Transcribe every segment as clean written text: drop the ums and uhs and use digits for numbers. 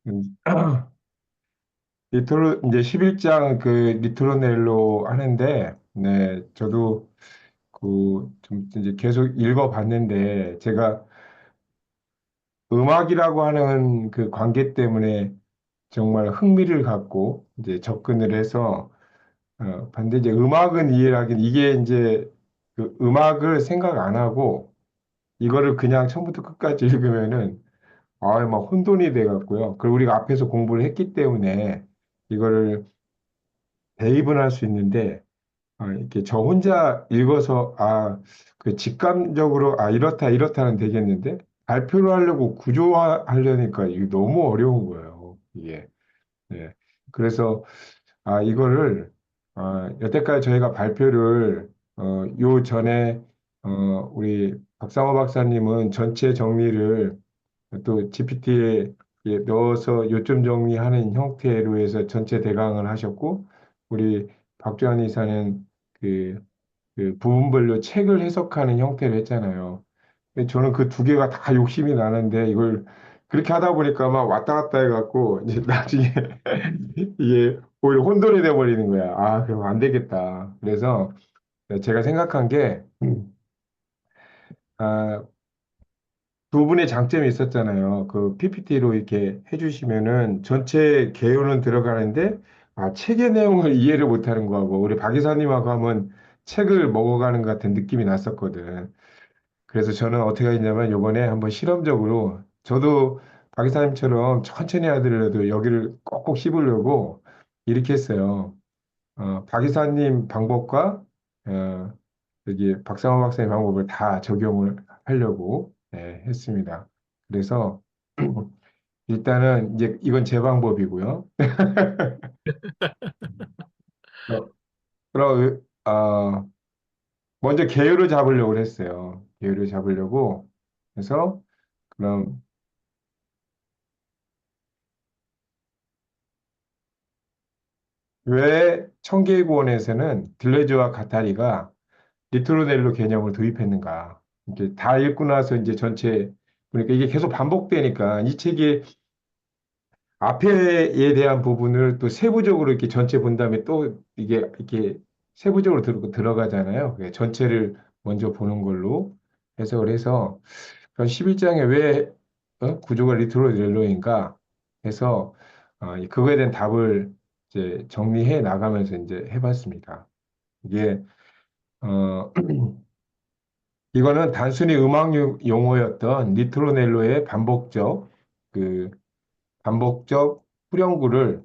음, 이제 11장 그 리트로넬로 하는데, 네, 저도 좀 이제 계속 읽어봤는데, 제가 음악이라고 하는 그 관계 때문에 정말 흥미를 갖고 이제 접근을 해서, 반대 이제 음악은 이해를 하긴, 이게 이제 그 음악을 생각 안 하고, 이거를 그냥 처음부터 끝까지 읽으면은, 막 혼돈이 돼 갖고요. 그리고 우리가 앞에서 공부를 했기 때문에, 이거를 대입은 할 수 있는데, 이렇게 저 혼자 읽어서, 그 직감적으로, 이렇다는 되겠는데, 발표를 하려고 구조화하려니까 이게 너무 어려운 거예요, 이게. 네. 그래서, 이거를, 여태까지 저희가 발표를, 요 전에, 우리 박상호 박사님은 전체 정리를 또 GPT에 넣어서 요점 정리하는 형태로 해서 전체 대강을 하셨고, 우리 박주환 이사는 그, 그 부분별로 책을 해석하는 형태로 했잖아요. 근데 저는 그 두 개가 다 욕심이 나는데 이걸 그렇게 하다 보니까 막 왔다 갔다 해갖고 이제 나중에 이게 오히려 혼돈이 돼버리는 거야. 그럼 안 되겠다. 그래서 제가 생각한 게, 아, 두 분의 장점이 있었잖아요. 그 PPT로 이렇게 해주시면은 전체 개요는 들어가는데, 책의 내용을 이해를 못하는 거하고, 우리 박 이사님하고 하면 책을 먹어가는 것 같은 느낌이 났었거든. 그래서 저는 어떻게 했냐면, 요번에 한번 실험적으로, 저도 박 이사님처럼 천천히 하더라도 여기를 꼭꼭 씹으려고 이렇게 했어요. 박 이사님 방법과, 어, 여기 박상호 박사님 방법을 다 적용을 하려고 했습니다. 그래서 일단은 이제 이건 제 방법이고요. 어, 그럼 먼저 계율을 잡으려고 했어요. 계율을 잡으려고 해서 그럼 왜 청계구원에서는 들레즈와 가타리가 리트로넬로 개념을 도입했는가? 이렇게 다 읽고 나서 이제 전체 그러니까 이게 계속 반복되니까 이 책이 앞에에 대한 부분을 또 세부적으로 이렇게 전체 본 다음에 또 이게 이렇게 세부적으로 들어가잖아요. 전체를 먼저 보는 걸로 해석을 해서 그럼 11장에 왜 구조가 리트로 넬로인가 해서 그거에 대한 답을 이제 정리해 나가면서 이제 해봤습니다. 이게 어, 이거는 단순히 음악 용어였던 리트로넬로의 그 반복적 후렴구를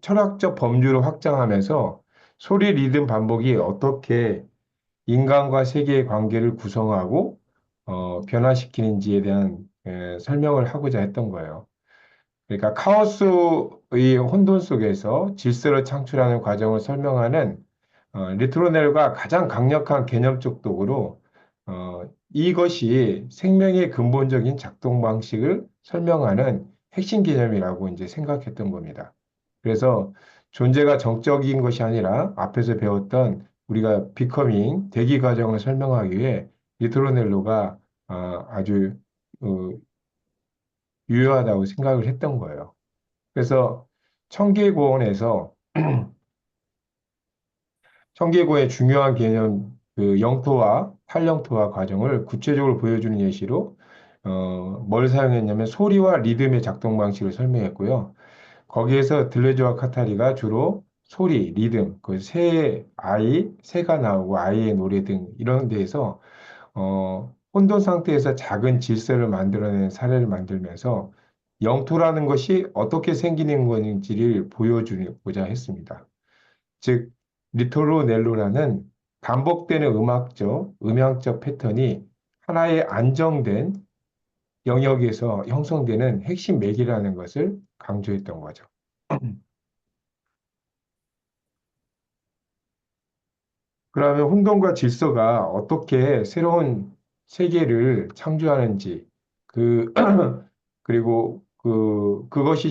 철학적 범주로 확장하면서 소리 리듬 반복이 어떻게 인간과 세계의 관계를 구성하고 변화시키는지에 대한 설명을 하고자 했던 거예요. 그러니까 카오스의 혼돈 속에서 질서를 창출하는 과정을 설명하는 리트로넬과 가장 강력한 개념적 도구로 이것이 생명의 근본적인 작동 방식을 설명하는 핵심 개념이라고 이제 생각했던 겁니다. 그래서 존재가 정적인 것이 아니라 앞에서 배웠던 우리가 비커밍, 대기 과정을 설명하기 위해 리트로넬로가 아주 어, 유효하다고 생각을 했던 거예요. 그래서 청계고원에서 청계고의 중요한 개념, 그 영토와 탈영토화 과정을 구체적으로 보여주는 예시로 뭘 사용했냐면 소리와 리듬의 작동 방식을 설명했고요. 거기에서 들레즈와 카타리가 주로 소리, 리듬, 새가 나오고 아이의 노래 등 이런 데에서 혼돈 상태에서 작은 질서를 만들어내는 사례를 만들면서 영토라는 것이 어떻게 생기는 건지를 보여주고자 했습니다. 즉, 리토르넬로라는 반복되는 음향적 패턴이 하나의 안정된 영역에서 형성되는 핵심 맥이라는 것을 강조했던 거죠. 그러면 혼돈과 질서가 어떻게 새로운 세계를 창조하는지, 그, 그리고 그것이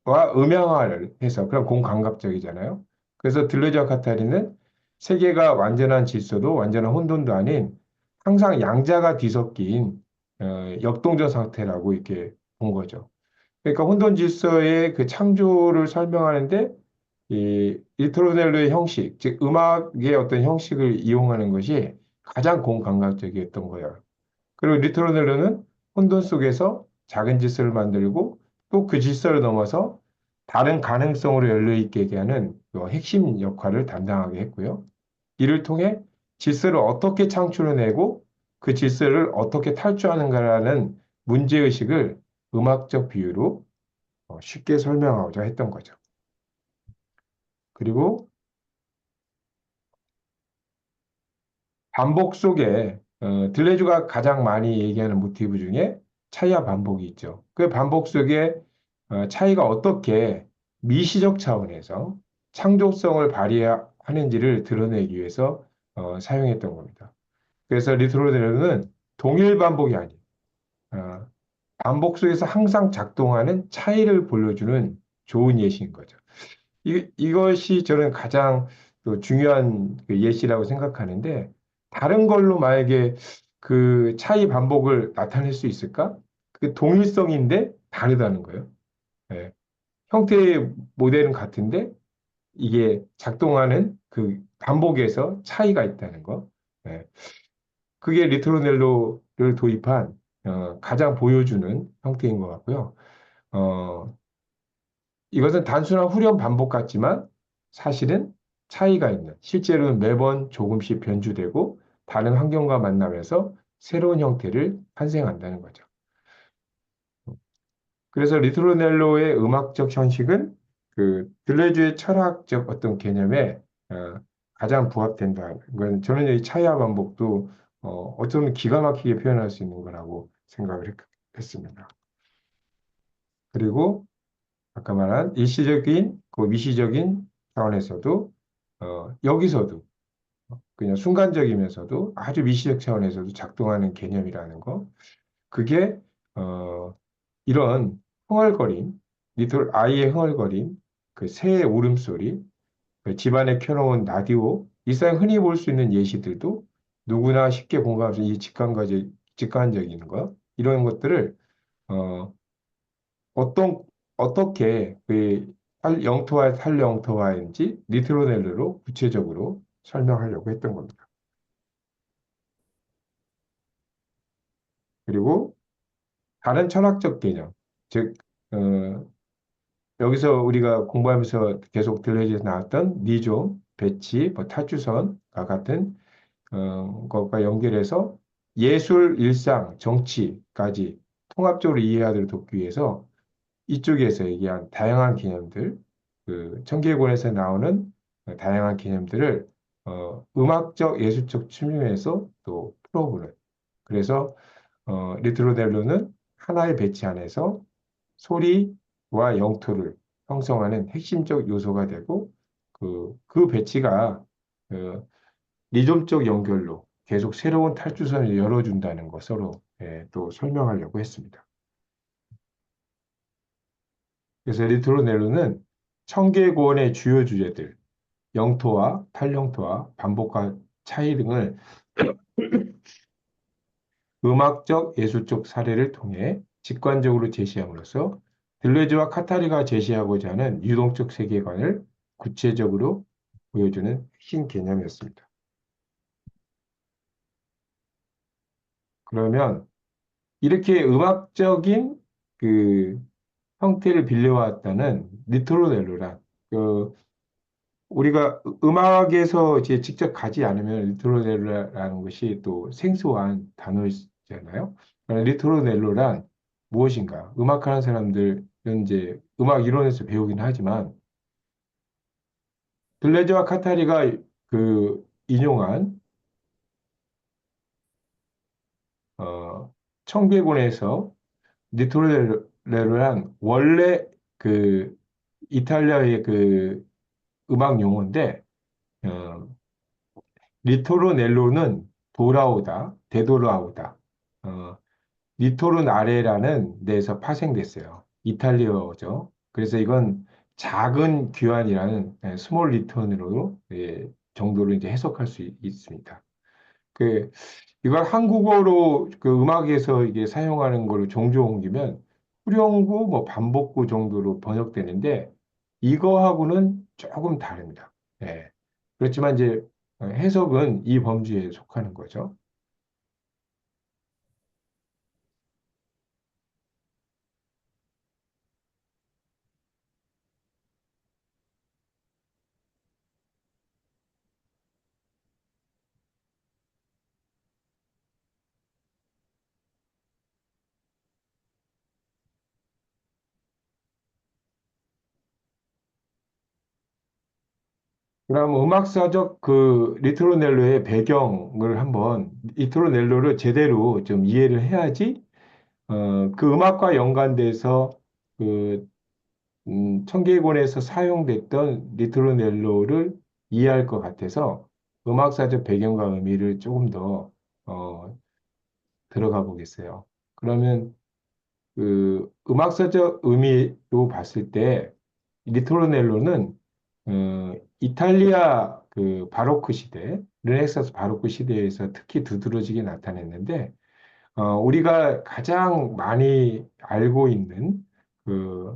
와 음향화를 해서, 그럼 공감각적이잖아요. 그래서 들레저 카타리는 세계가 완전한 질서도 완전한 혼돈도 아닌 항상 양자가 뒤섞인 역동적 상태라고 이렇게 본 거죠. 그러니까 혼돈 질서의 그 창조를 설명하는데 이 리트로넬로의 형식, 즉 음악의 어떤 형식을 이용하는 것이 가장 공감각적이었던 거예요. 그리고 리트로넬로는 혼돈 속에서 작은 질서를 만들고 또 그 질서를 넘어서 다른 가능성으로 열려있게 하는 그 핵심 역할을 담당하게 했고요. 이를 통해 질서를 어떻게 창출해내고 그 질서를 어떻게 탈주하는가라는 문제의식을 음악적 비유로 쉽게 설명하고자 했던 거죠. 그리고 반복 속에 들레주가 가장 많이 얘기하는 모티브 중에 차이와 반복이 있죠. 그 반복 속에 차이가 어떻게 미시적 차원에서 창조성을 발휘하는지를 드러내기 위해서 사용했던 겁니다. 그래서 리트로데르는 동일 반복이 아니에요. 어, 반복 속에서 항상 작동하는 차이를 보여주는 좋은 예시인 거죠. 이것이 저는 가장 또 중요한 그 예시라고 생각하는데, 다른 걸로 만약에 그 차이 반복을 나타낼 수 있을까? 그 동일성인데 다르다는 거예요. 예. 형태의 모델은 같은데 이게 작동하는 그 반복에서 차이가 있다는 거. 예. 그게 리트로넬로를 도입한 가장 보여주는 형태인 것 같고요. 어, 이것은 단순한 후렴 반복 같지만 사실은 차이가 있는, 실제로는 매번 조금씩 변주되고 다른 환경과 만나면서 새로운 형태를 탄생한다는 거죠. 그래서 리트로넬로의 음악적 형식은 그 들레주의 철학적 어떤 개념에 어, 가장 부합된다. 이건 저는 이 차이와 반복도 어쩌면 기가 막히게 표현할 수 있는 거라고 생각을 했습니다. 그리고 아까 말한 일시적인, 그 미시적인 차원에서도 여기서도 그냥 순간적이면서도 아주 미시적 차원에서도 작동하는 개념이라는 거. 그게 어, 이런 흥얼거림, 리틀 아이의 흥얼거림, 그 새의 울음소리, 그 집안에 켜놓은 라디오, 일상 흔히 볼 수 있는 예시들도 누구나 쉽게 공감할 수 있는 이 직관적인 거, 이런 것들을 어, 어떤 어떻게 그 영토와 탈영토화인지 니트로넬로로 구체적으로 설명하려고 했던 겁니다. 그리고 다른 철학적 개념, 즉 여기서 우리가 공부하면서 계속 들려져 나왔던 니좀, 배치, 뭐 타주선과 같은 것과 연결해서 예술, 일상, 정치까지 통합적으로 이해하도록 돕기 위해서 이쪽에서 얘기한 다양한 개념들, 그 청계권에서 나오는 다양한 개념들을 음악적, 예술적 측면에서 또 풀어보는. 그래서 리트로델로는 하나의 배치 안에서 소리와 영토를 형성하는 핵심적 요소가 되고 그 배치가 그 리즘적 연결로 계속 새로운 탈주선을 열어준다는 것으로 또 설명하려고 했습니다. 그래서 리트로넬로는 청계구원의 주요 주제들, 영토와 탈영토와 반복과 차이 등을 음악적, 예술적 사례를 통해 직관적으로 제시함으로써 들레즈와 카타리가 제시하고자 하는 유동적 세계관을 구체적으로 보여주는 핵심 개념이었습니다. 그러면 이렇게 음악적인 그 형태를 빌려왔다는 리트로넬로란 그 우리가 음악에서 이제 직접 가지 않으면 리트로넬로라는 것이 또 생소한 단어잖아요. 리트로넬로란 무엇인가? 음악하는 사람들은 이제 음악 이론에서 배우긴 하지만 들레즈와 카타리가 그 인용한 어, 청계곤에서 리트로넬로란 원래 그 이탈리아의 그 음악 용어인데 어, 리토르넬로는 돌아오다, 되돌아오다. 어, 리토르나레라는 데에서 파생됐어요. 이탈리아어죠. 그래서 이건 작은 귀환이라는 스몰 리턴으로 정도로 이제 해석할 수 있습니다. 그 이걸 한국어로 그 음악에서 이게 사용하는 거를 종종 옮기면 후렴구, 뭐 반복구 정도로 번역되는데 이거하고는 조금 다릅니다. 예. 그렇지만 이제 해석은 이 범주에 속하는 거죠. 그럼 음악사적 그 리트로넬로의 배경을 한번 리트로넬로를 제대로 좀 이해를 해야지 그 음악과 연관돼서 그 청계권에서 사용됐던 리트로넬로를 이해할 것 같아서 음악사적 배경과 의미를 조금 더 어, 들어가 보겠어요. 그러면 그 음악사적 의미로 봤을 때 리토르넬로는 이탈리아 그 바로크 시대, 르네상스 바로크 시대에서 특히 두드러지게 나타냈는데 우리가 가장 많이 알고 있는 그,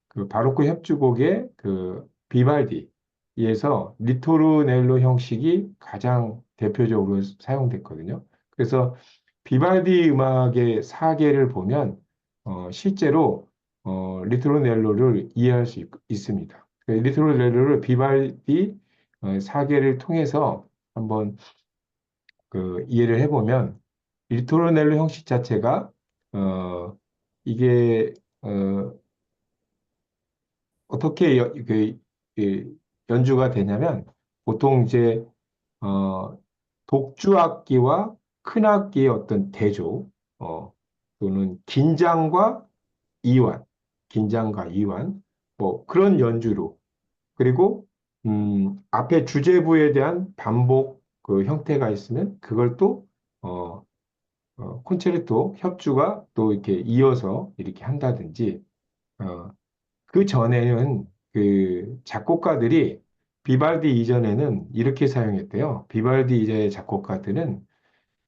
그 바로크 협주곡의 그 비발디에서 리토르넬로 형식이 가장 대표적으로 사용됐거든요. 그래서 비발디 음악의 사계를 보면 실제로 리토르넬로를 이해할 수 있습니다. 리토르넬로를 비발디 사계를 통해서 한번 그 이해를 해보면 리토르넬로 형식 자체가 어, 이게 어떻게 연주가 되냐면 보통 이제 어, 독주 악기와 큰 악기의 어떤 대조 또는 긴장과 이완 뭐 그런 연주로 그리고 앞에 주제부에 대한 반복 그 형태가 있으면 그걸 또 어, 콘체르토 협주가 또 이렇게 이어서 이렇게 한다든지 어, 그 전에는 그 작곡가들이 비발디 이전에는 이렇게 사용했대요. 비발디 이전의 작곡가들은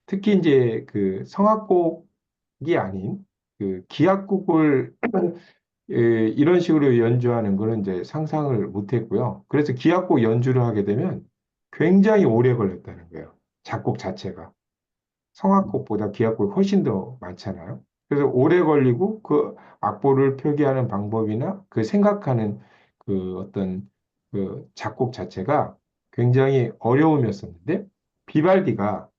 특히 이제 그 성악곡이 아닌 그 기악곡을 이런 식으로 연주하는 거는 이제 상상을 못 했고요. 그래서 기악곡 연주를 하게 되면 굉장히 오래 걸렸다는 거예요. 작곡 자체가. 성악곡보다 기악곡이 훨씬 더 많잖아요. 그래서 오래 걸리고 그 악보를 표기하는 방법이나 그 생각하는 그 어떤 그 작곡 자체가 굉장히 어려움이었었는데 비발디가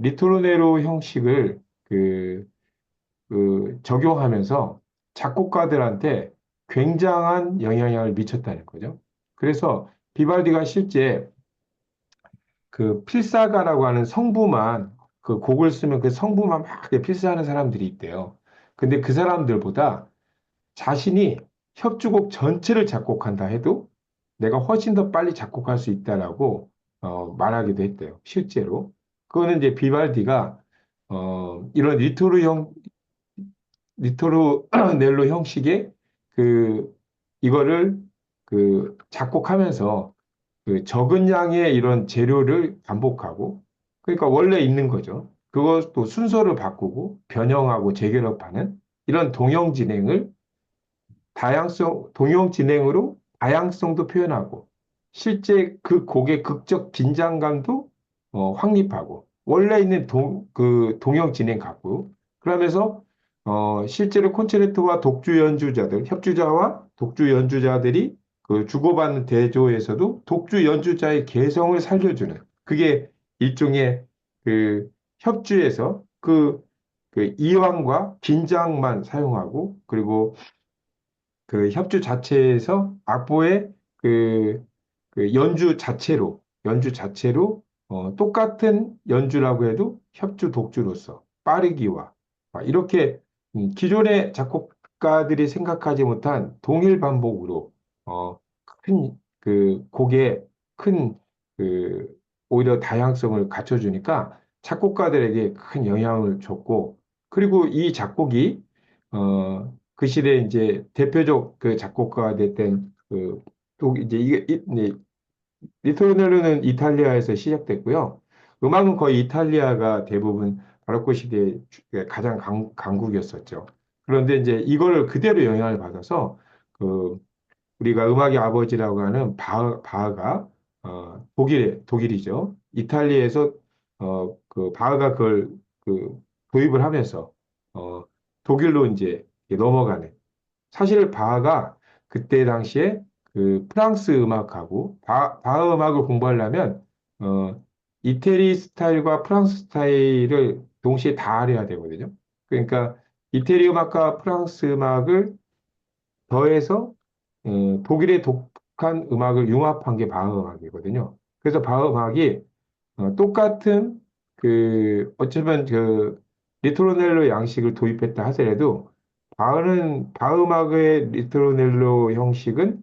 리토르네로 형식을 그 적용하면서 작곡가들한테 굉장한 영향을 미쳤다는 거죠. 그래서 비발디가 실제 그 필사가라고 하는 성부만 그 곡을 쓰면 그 성부만 막 이렇게 필사하는 사람들이 있대요. 근데 그 사람들보다 자신이 협주곡 전체를 작곡한다 해도 내가 훨씬 더 빨리 작곡할 수 있다라고 말하기도 했대요. 실제로. 그거는 이제 비발디가 이런 리토르 넬로 형식의 그 이거를 그 작곡하면서 그 적은 양의 이런 재료를 반복하고 그러니까 원래 있는 거죠. 그것도 순서를 바꾸고 변형하고 재결합하는 이런 동형 진행으로 다양성도 표현하고 실제 그 곡의 극적 긴장감도 확립하고 원래 있는 그 동형 진행 같고 그러면서 실제로 콘체르토와 협주자와 독주 연주자들이 그 주고받는 대조에서도 독주 연주자의 개성을 살려주는 그게 일종의 그 협주에서 그 이완과 긴장만 사용하고 그리고 그 협주 자체에서 악보의 그, 그 연주 자체로 똑같은 연주라고 해도 협주 독주로서 빠르기와 이렇게 기존의 작곡가들이 생각하지 못한 동일 반복으로 큰 그 곡에 큰그 오히려 다양성을 갖춰주니까 작곡가들에게 큰 영향을 줬고 그리고 이 작곡이 그 시대에 이제 대표적 그 작곡가가 됐던 또 이제 리토르넬로는 이탈리아에서 시작됐고요. 음악은 거의 이탈리아가 대부분 바로크 시대의 가장 강국이었었죠. 그런데 이제 이거를 그대로 영향을 받아서 그 우리가 음악의 아버지라고 하는 바흐가 독일이죠. 이탈리아에서 그 바흐가 그걸 그 도입을 하면서 어, 독일로 이제 넘어가는. 사실 바하가 그때 당시에 그 프랑스 음악하고 바하 음악을 공부하려면 어, 이태리 스타일과 프랑스 스타일을 동시에 다 알아야 되거든요. 그러니까 이태리 음악과 프랑스 음악을 더해서 독일의 독특한 음악을 융합한 게 바하 음악이거든요. 그래서 바하 음악이 똑같은 그 어쩌면 그 리토르넬로 양식을 도입했다 하더라도 바흐음악의 리토르넬로 형식은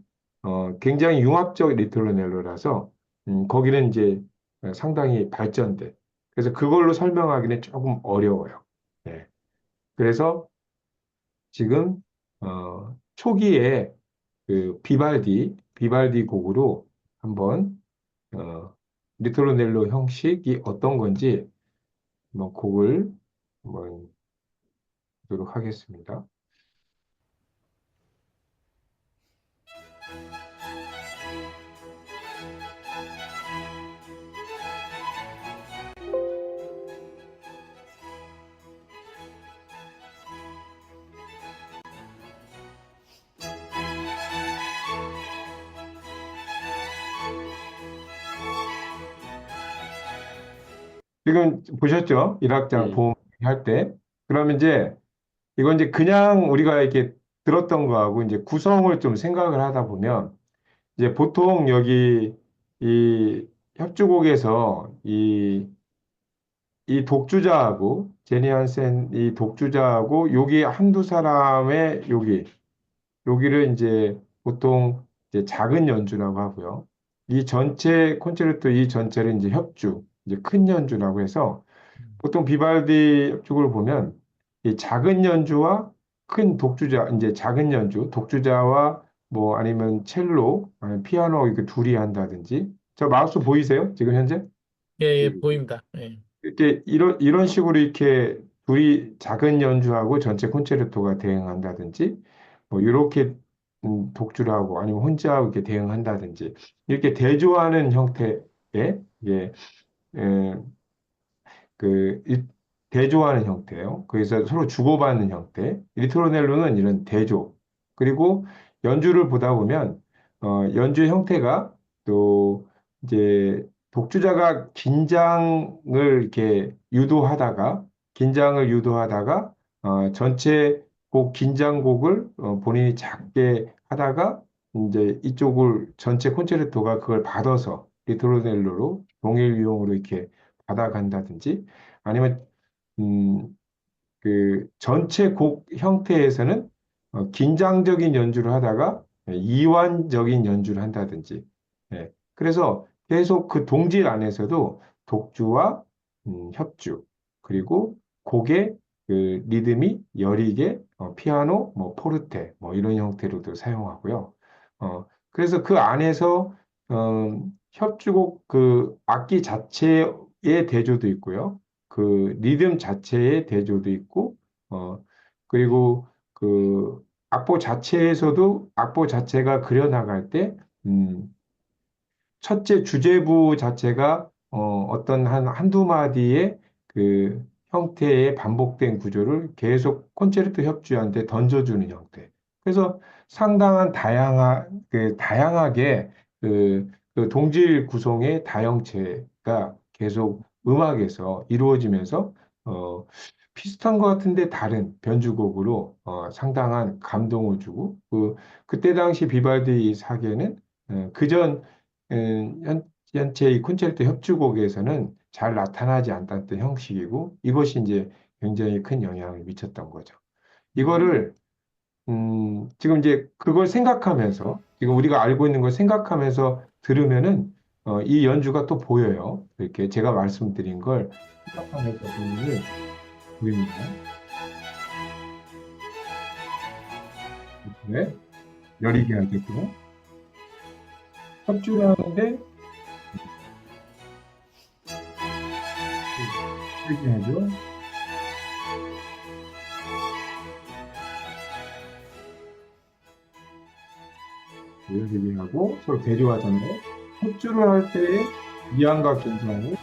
굉장히 융합적 리토르넬로라서 거기는 이제 상당히 발전돼. 그래서 그걸로 설명하기는 조금 어려워요. 네. 그래서 지금 초기에 그 비발디 곡으로 한번 리토르넬로 형식이 어떤 건지 한번 곡을 한번 보도록 하겠습니다. 지금 보셨죠? 일악장 음. 보험 할 때. 그러면 이제 이건 이제 그냥 우리가 이렇게 들었던 거하고 이제 구성을 좀 생각을 하다 보면 이제 보통 여기 이 협주곡에서 이 독주자하고 제니 한센 이 독주자하고 여기 한두 사람의 여기를 이제 보통 이제 작은 연주라고 하고요. 이 전체 콘체르토 이 전체를 이제 협주, 이제 큰 연주라고 해서 보통 비발디 협주를 보면 이 작은 연주와 큰 독주자, 이제 작은 연주, 독주자와 뭐 아니면 첼로, 아니면 피아노 이렇게 둘이 한다든지. 저 마우스 보이세요? 지금 현재? 예, 예, 그 보입니다. 예. 이렇게 이런 식으로 이렇게 둘이 작은 연주하고 전체 콘체르토가 대응한다든지 뭐 이렇게 독주를 하고 아니면 혼자 이렇게 대응한다든지 이렇게 대조하는 형태의 예, 에, 대조하는 형태예요. 그래서 서로 주고받는 형태. 리토르넬로는 이런 대조. 그리고 연주를 보다 보면 연주 형태가 또 이제 독주자가 긴장을 유도하다가 전체 곡 긴장곡을 본인이 작게 하다가 이제 이쪽을 전체 콘체르토가 그걸 받아서 리토르넬로로 동일 유형으로 이렇게 받아간다든지 아니면 음, 그 전체 곡 형태에서는 긴장적인 연주를 하다가 이완적인 연주를 한다든지. 예. 그래서 계속 그 동질 안에서도 독주와 협주 그리고 곡의 그 리듬이 여리게 피아노, 뭐 포르테 뭐 이런 형태로도 사용하고요. 그래서 그 안에서 협주곡 그 악기 자체의 대조도 있고요. 그 리듬 자체의 대조도 있고, 그리고 그 악보 자체가 그려나갈 때, 첫째 주제부 자체가 어떤 한두 마디의 그 형태의 반복된 구조를 계속 콘체르토 협주한테 던져주는 형태. 그래서 상당한 다양하게 그 동질 구성의 다형체가 계속 음악에서 이루어지면서 어, 비슷한 것 같은데 다른 변주곡으로 상당한 감동을 주고 그때 당시 비발디 사계는 그전 현재 이 콘체르토 협주곡에서는 잘 나타나지 않았던 형식이고 이것이 이제 굉장히 큰 영향을 미쳤던 거죠. 이거를 지금 이제 그걸 생각하면서 지금 우리가 알고 있는 걸 생각하면서 들으면은 이 연주가 또 보여요. 이렇게 제가 말씀드린 걸 생각하면서 보면은 보입니다. 네, 열리게 하겠고요. 협주를 하는데 얘기하죠. 얘기하고 서로 대조하잖아요. 협주를 할 때에 이안과 견주하고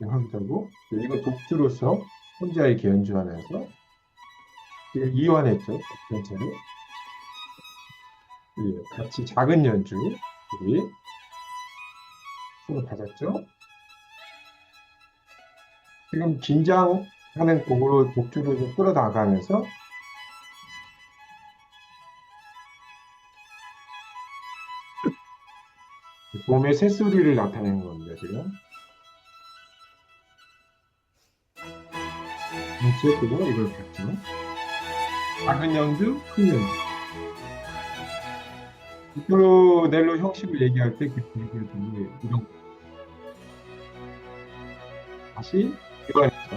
하기도 하고 이건 독주로서 혼자 이렇게 연주하면서 이게 이완했죠. 전체를. 예, 같이 작은 연주 우리 서로 받았죠. 지금 긴장하는 곡으로 독주를 좀 끌어나가면서 봄의 새소리를 나타내는 겁니다. 지금 전체적으로 이걸 봤죠. 작은 연주, 큰 연주. 비트로넬로 형식을 얘기할 때 그렇게 얘기했더니 이런 다시 이완했죠.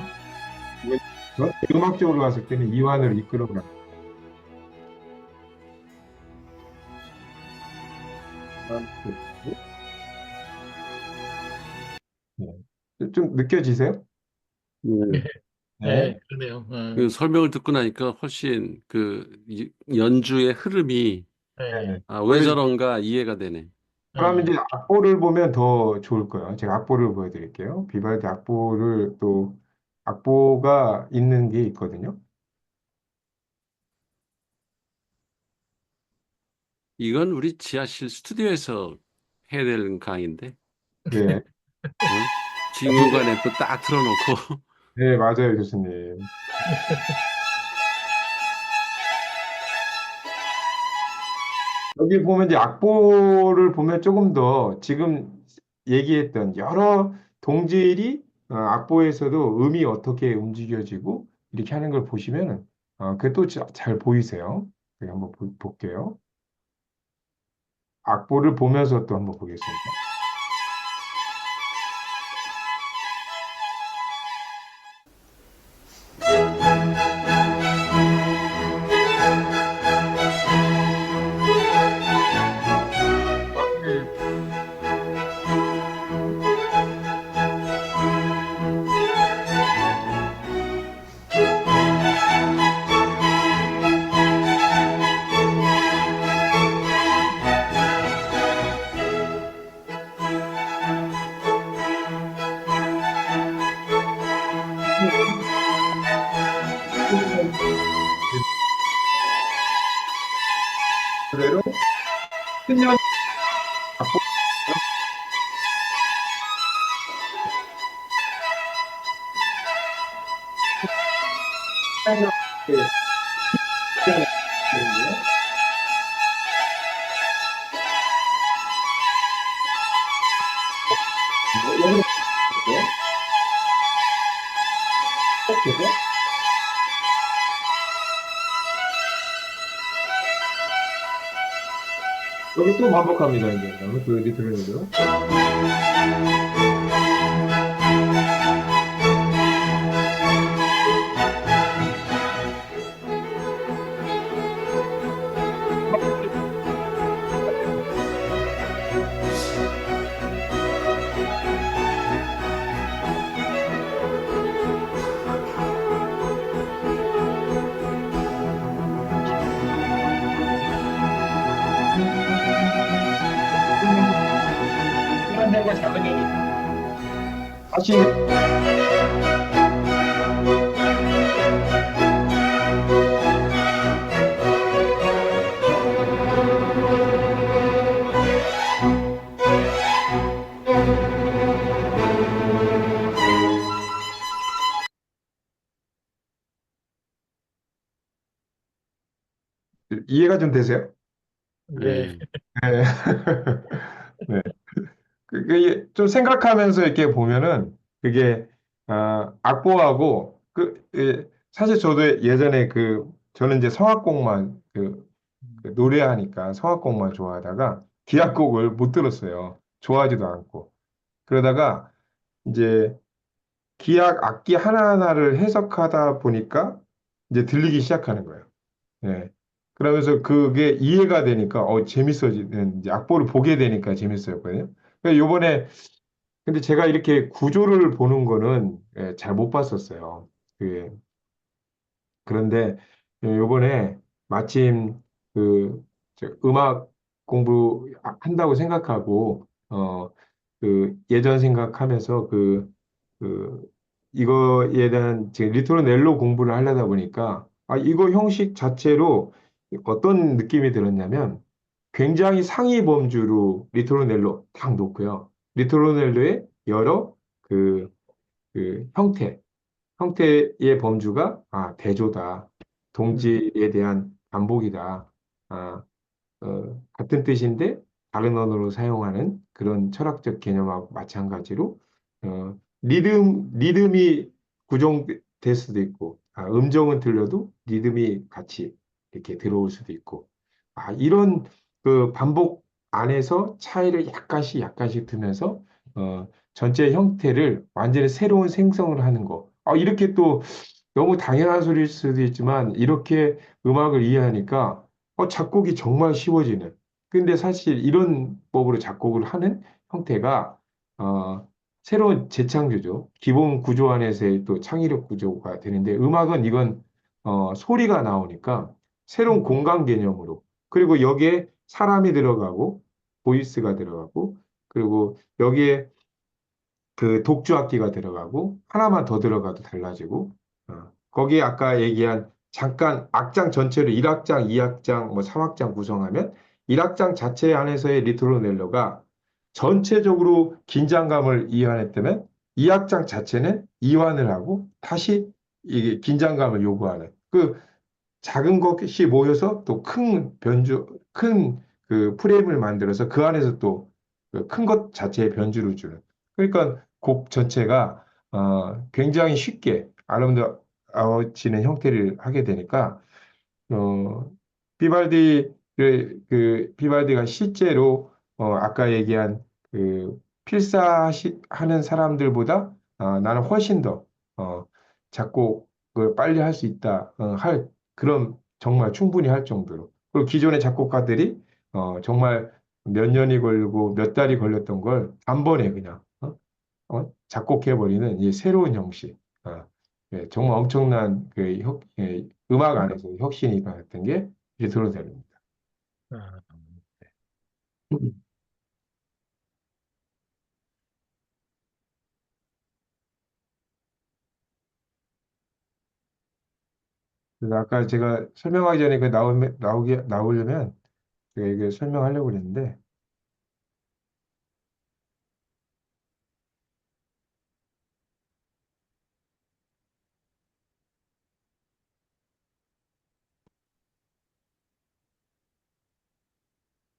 이완, 음악적으로 봤을 때는 이완을 이끌어가는 네. 좀 느껴지세요? 네. 네. 네, 그러네요. 그 설명을 듣고 나니까 훨씬 연주의 흐름이 네, 네네. 왜 저런가 이해가 되네. 그러면 이제 악보를 보면 더 좋을 거예요. 제가 악보를 보여드릴게요. 비발디 악보를 또 악보가 있는 게 있거든요. 이건 우리 지하실 스튜디오에서 해야 되는 강의인데, 네, 응? 중간에 또 딱 틀어놓고. 네 맞아요, 교수님. 여기 보면 이제 악보를 보면 조금 더 지금 얘기했던 여러 동질이 악보에서도 음이 어떻게 움직여지고 이렇게 하는 걸 보시면은 그게 또 잘 보이세요. 제가 한번 볼게요. 악보를 보면서 또 한번 보겠습니다. 그대로 큰년 악보 여기 또 반복합니다. 이제 그다음에 그 리트레이로 큰 년과 작은 년이 다시 이해가 좀 되세요? 네, 네. 네. 네. 그게 좀 생각하면서 이렇게 보면은 그게 악보하고 사실 저도 예전에 저는 이제 성악곡만 노래하니까 성악곡만 좋아하다가 기악곡을 못 들었어요. 좋아하지도 않고 그러다가 이제 기악 악기 하나하나를 해석하다 보니까 이제 들리기 시작하는 거예요. 예. 그러면서 그게 이해가 되니까 재밌어지는 이제 악보를 보게 되니까 재밌었거든요. 그러니까 요번에 근데 제가 이렇게 구조를 보는 거는 잘 못 봤었어요. 그 그런데 요번에 마침 그 저 음악 공부 한다고 생각하고 그 예전 생각하면서 그 이거에 대한 제 리토르넬로 공부를 하려다 보니까 이거 형식 자체로 어떤 느낌이 들었냐면 굉장히 상위 범주로 리토르넬로 딱 놓고요. 리토르넬로의 여러 그, 그 형태의 범주가 대조다. 음, 동지에 대한 반복이다. 아, 같은 뜻인데 다른 언어로 사용하는 그런 철학적 개념하고 마찬가지로 리듬이 구종될 수도 있고 음정은 들려도 리듬이 같이 이렇게 들어올 수도 있고 이런 그 반복 안에서 차이를 약간씩 두면서 전체 형태를 완전히 새로운 생성을 하는 거. 이렇게 또 너무 당연한 소리일 수도 있지만 이렇게 음악을 이해하니까 작곡이 정말 쉬워지는. 근데 사실 이런 법으로 작곡을 하는 형태가 어, 새로운 재창조죠. 기본 구조 안에서의 또 창의력 구조가 되는데 음악은 이건 소리가 나오니까 새로운 음. 공간 개념으로 그리고 여기에 사람이 들어가고 보이스가 들어가고 그리고 여기에 그 독주 악기가 들어가고 하나만 더 들어가도 달라지고 거기에 아까 얘기한 잠깐 악장 전체를 1악장, 2악장, 뭐 3악장 구성하면 1악장 자체 안에서의 리토르넬로가 전체적으로 긴장감을 이완했다면 2악장 자체는 이완을 하고 다시 이게 긴장감을 요구하는 작은 것이 모여서 또 큰 변주, 큰 그 프레임을 만들어서 그 안에서 또 큰 것 자체의 변주를 주는. 그러니까 곡 전체가 굉장히 쉽게 아름다워지는 형태를 하게 되니까 어, 비발디가 실제로 아까 얘기한 필사하는 사람들보다 나는 훨씬 더 작곡을 빨리 할 수 있다 할 그런 정말 충분히 할 정도로 그리고 기존의 작곡가들이 정말 몇 년이 걸리고 몇 달이 걸렸던 걸 단번에 그냥 작곡해버리는 이 새로운 형식. 정말 엄청난 음악 안에서 혁신이 일어났던 게 비트로데입니다. 아, 그래서 아까 제가 설명하기 전에 나오려면 제가 이게 설명하려고 그랬는데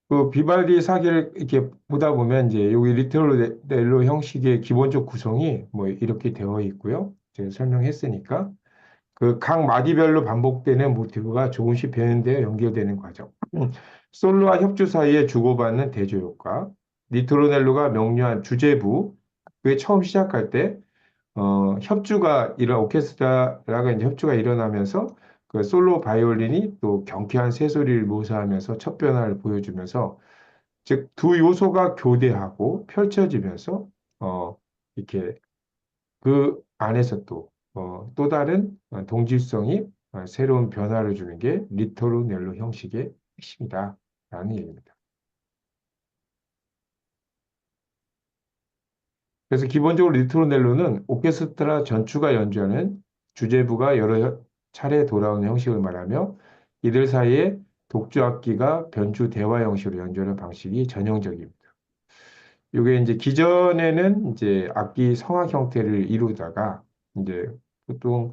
그 비발디 사기를 이렇게 보다 보면 이제 여기 리터럴로 형식의 기본적 구성이 뭐 이렇게 되어 있고요. 제가 설명했으니까 그 각 마디별로 반복되는 모티브가 조금씩 변형되어 연결되는 과정. 솔로와 협주 사이에 주고받는 대조 효과. 리토르넬로가 명료한 주제부. 그게 처음 시작할 때 오케스트라가 이제 협주가 일어나면서 그 솔로 바이올린이 또 경쾌한 새소리를 모사하면서 첫 변화를 보여주면서 즉 두 요소가 교대하고 펼쳐지면서 이렇게 그 안에서 또 다른 동질성이 새로운 변화를 주는 게 리토르넬로 형식의 핵심이다라는 얘기입니다. 그래서 기본적으로 리토르넬로는 오케스트라 전추가 연주하는 주제부가 여러 차례 돌아오는 형식을 말하며 이들 사이에 독주 악기가 변주 대화 형식으로 연주하는 방식이 전형적입니다. 이게 이제 기존에는 이제 악기 성악 형태를 이루다가 이제 보통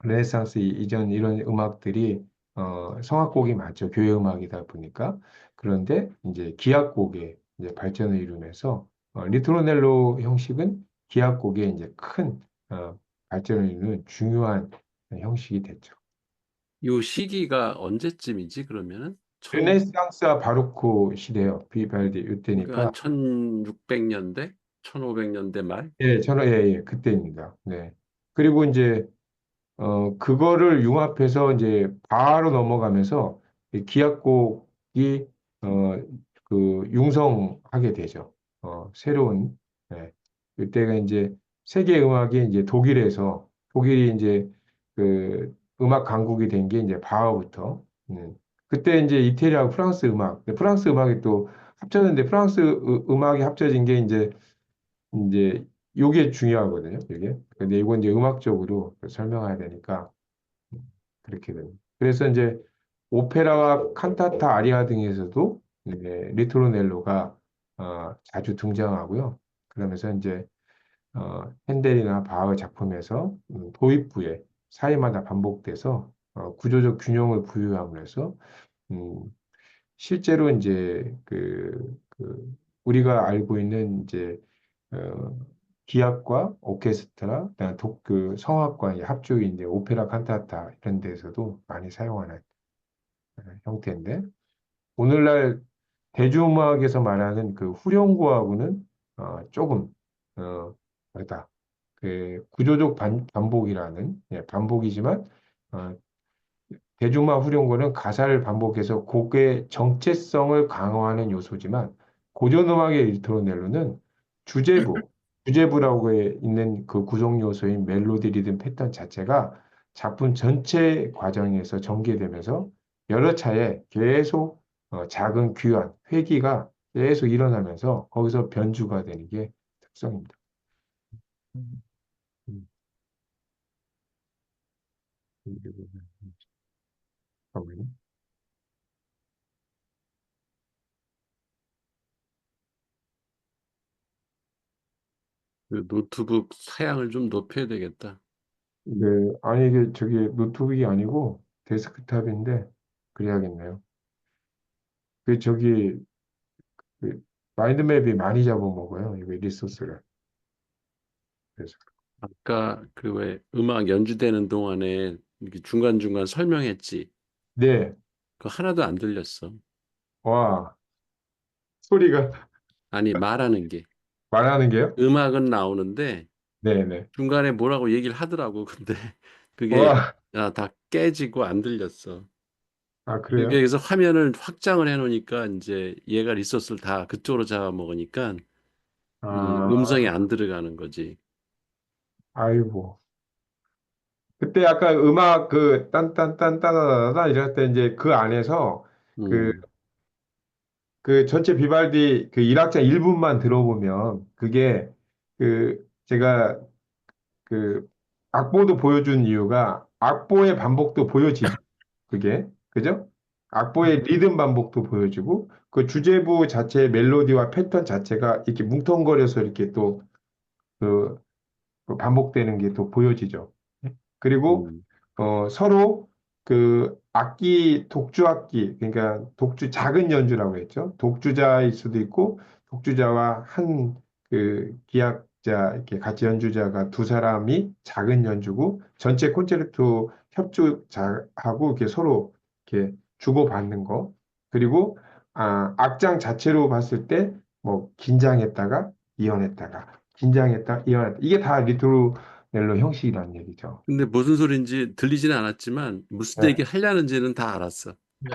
르네상스 이전 이런 음악들이 성악곡이 많죠. 교회 음악이다 보니까. 그런데 이제 기악곡에 이제 발전을 이루면서 리토르넬로 형식은 기악곡에 이제 큰 발전을 이루는 중요한 형식이 됐죠. 요 시기가 언제쯤이지, 그러면은? 르네상스와 바로크 시대요. 비발디 그러니까 한 이때니까 1600년대? 1500년대 말? 예, 그때입니다. 네. 그리고 이제 그거를 융합해서 이제 바로 넘어가면서 이 기악곡이 어, 그 융성하게 되죠. 새로운. 예. 그때가 이제 세계 음악이 이제 독일에서 독일이 이제 그 음악 강국이 된 게 이제 바흐부터 그때 이제 이태리하고 프랑스 음악 근데 프랑스 음악이 또 합쳐졌는데 프랑스 음악이 합쳐진 게 이제 요게 중요하거든요. 이게 근데 이건 이제 음악적으로 설명해야 되니까 그렇게 됩니다. 그래서 이제 오페라와 칸타타 아리아 등에서도 이제 리토르넬로가 자주 등장하고요. 그러면서 이제 핸델이나 바흐 작품에서 도입부에 사이마다 반복돼서 구조적 균형을 부여함으로 해서 음, 실제로 이제 우리가 알고 있는 이제 어, 기악과 오케스트라, 그다음 그 성악과의 합주인 이제 오페라 칸타타 이런 데서도 많이 사용하는 형태인데 오늘날 대중음악에서 말하는 그 후렴구하고는 조금 다르다. 그 구조적 반복이라는 반복이지만 어, 대중음악 후렴구는 가사를 반복해서 곡의 정체성을 강화하는 요소지만 고전음악의 리토넬로는 주제부, 주제부라고 있는 그 구성 요소인 멜로디 리듬 패턴 자체가 작품 전체 과정에서 전개되면서 여러 차례 계속 작은 귀환, 회귀가 계속 일어나면서 거기서 변주가 되는 게 특성입니다. 음. 음, 잠깐만요. 그 노트북 사양을 좀 높여야 되겠다. 네, 아니 이게 저기 노트북이 아니고 데스크탑인데 그래야겠네요. 그 저기 그 마인드맵이 많이 잡아먹어요. 이거 리소스를. 그래서 아까 그 왜 음악 연주되는 동안에 이렇게 중간중간 설명했지. 네, 그거 하나도 안 들렸어. 와 소리가 아니, 말하는 게. 말하는 게요? 음악은 나오는데 네, 네. 중간에 뭐라고 얘기를 하더라고. 근데 그게 와, 다 깨지고 안 들렸어. 아 그러니까 그래요? 여기서 화면을 확장을 해놓으니까 이제 얘가 리소스를 다 그쪽으로 잡아먹으니까 이 음성이 아, 안 들어가는 거지. 아이고. 그때 약간 음악 그 딴딴딴따다다다 이럴 때 이제 그 안에서 그 음, 그 전체 비발디 그 1악장 1분만 들어보면 그게 제가 그 악보도 보여준 이유가 악보의 반복도 보여지죠. 그게 그죠? 악보의 리듬 반복도 보여주고 그 주제부 자체의 멜로디와 패턴 자체가 이렇게 뭉텅거려서 이렇게 또그 반복되는 게 또 보여지죠. 그리고 음, 서로 그 악기 독주 악기 그러니까 독주 작은 연주라고 했죠. 독주자일 수도 있고 독주자와 한 그 기악자 이렇게 같이 연주자가 두 사람이 작은 연주고 전체 콘체르토 협주자하고 이렇게 서로 이렇게 주고받는 거 그리고 악장 자체로 봤을 때 뭐 긴장했다가 이연했다가 긴장했다 이연했다 이게 다 리토넬로 형식이라는 얘기죠. 근데 무슨 소린지 들리지는 않았지만 무슨 네. 얘기 하려는지는 다 알았어. 네.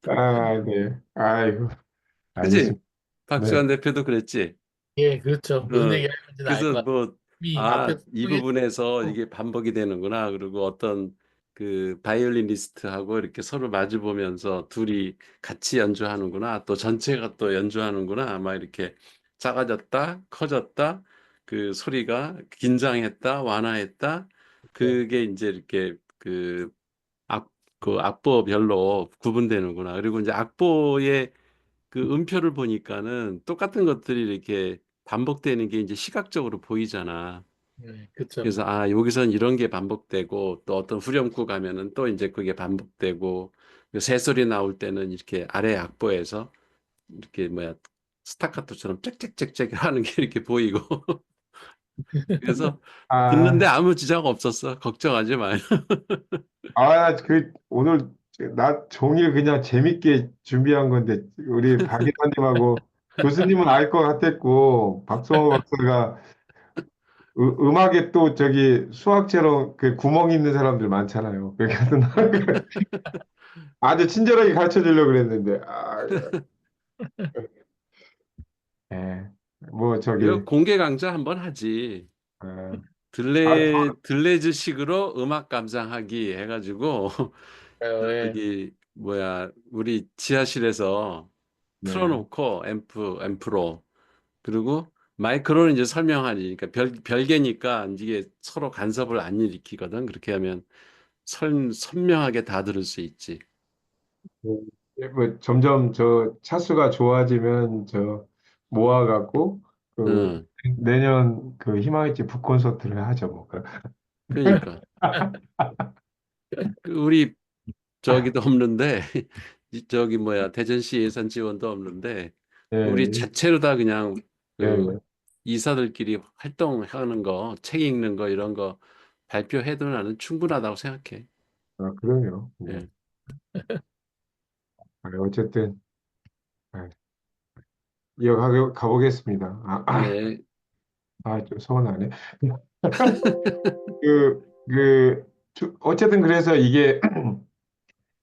아, 네. 아이고, 그지? 알겠습니다. 네. 박수환 대표도 그랬지. 예, 그렇죠. 무슨 얘기 하는지는 알 그래서 것 같아요. 뭐, 이미 앞에 이 설명해 부분에서 주고, 이게 반복이 되는구나. 그리고 어떤 그 바이올리니스트하고 이렇게 서로 마주 보면서 둘이 같이 연주하는구나. 또 전체가 또 연주하는구나. 아마 이렇게 작아졌다, 커졌다. 그 소리가 긴장했다, 완화했다. 그게 이제 이렇게 그 악보별로 구분되는구나. 그리고 이제 악보의 그 음표를 보니까는 똑같은 것들이 이렇게 반복되는 게 이제 시각적으로 보이잖아. 네, 그렇죠. 그래서 여기선 이런 게 반복되고 또 어떤 후렴구 가면은 또 이제 그게 반복되고 그 새소리 나올 때는 이렇게 아래 악보에서 이렇게 뭐야 스타카토처럼 짹짹짹짹 하는 게 이렇게 보이고 그래서 듣는데 아, 아무 지장 없었어. 걱정하지 마요. 오늘 나 종일 그냥 재밌게 준비한 건데, 우리 박 기사님하고 교수님은 알 것 같았고, 박성호 박사가 음악에 또 저기 수학처럼 그 구멍 있는 사람들 많잖아요. 그래서 나는 아주 친절하게 가르쳐 주려고 그랬는데, 예. 뭐 이거 저기 공개 강좌 한번 하지. 어, 아, 들레즈식으로 음악 감상하기 해가지고 예. 저기 뭐야 우리 지하실에서 네. 틀어놓고 앰프로 그리고 마이크로는 이제 설명하니 그러니까 별개니까 이게 서로 간섭을 안 일으키거든. 그렇게 하면 선명하게 다 들을 수 있지. 뭐 점점 저 차수가 좋아지면 저 모아갖고 그 응, 내년 그 희망의 집 북콘서트를 하죠 뭐. 그러니까 우리 저기도 없는데 저기 뭐야 대전시 예산 지원도 없는데 우리 예, 자체로 다 그냥 예, 그 예. 이사들끼리 활동하는 거, 책 읽는 거 이런 거 발표해도 나는 충분하다고 생각해. 아, 그럼요. 네. 예. 아, 어쨌든 아, 이어가 가보겠습니다. 예. 좀 서운하네. 어쨌든 그래서 이게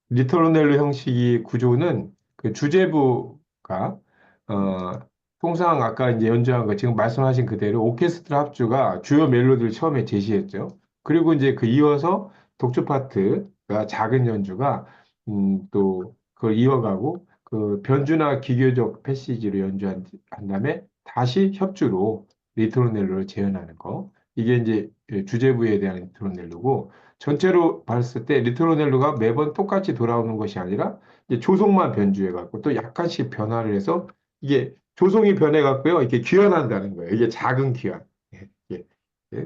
리토르넬로 형식의 구조는 그 주재부가 어, 통상 아까 이제 연주한 거 지금 말씀하신 그대로 오케스트라 합주가 주요 멜로디를 처음에 제시했죠. 그리고 이제 그 이어서 독주 파트가 작은 연주가 또 그걸 이어가고 그 변주나 기교적 패시지로 한 다음에 다시 협주로 리토르넬로를 재현하는 거. 이게 이제 주재부에 대한 리토르넬로고 전체로 봤을 때 리토르넬로가 매번 똑같이 돌아오는 것이 아니라 이제 조성만 변주해 갖고 또 약간씩 변화를 해서 이게 조성이 변해 갖고요. 이렇게 귀환한다는 거예요. 이게 작은 귀환.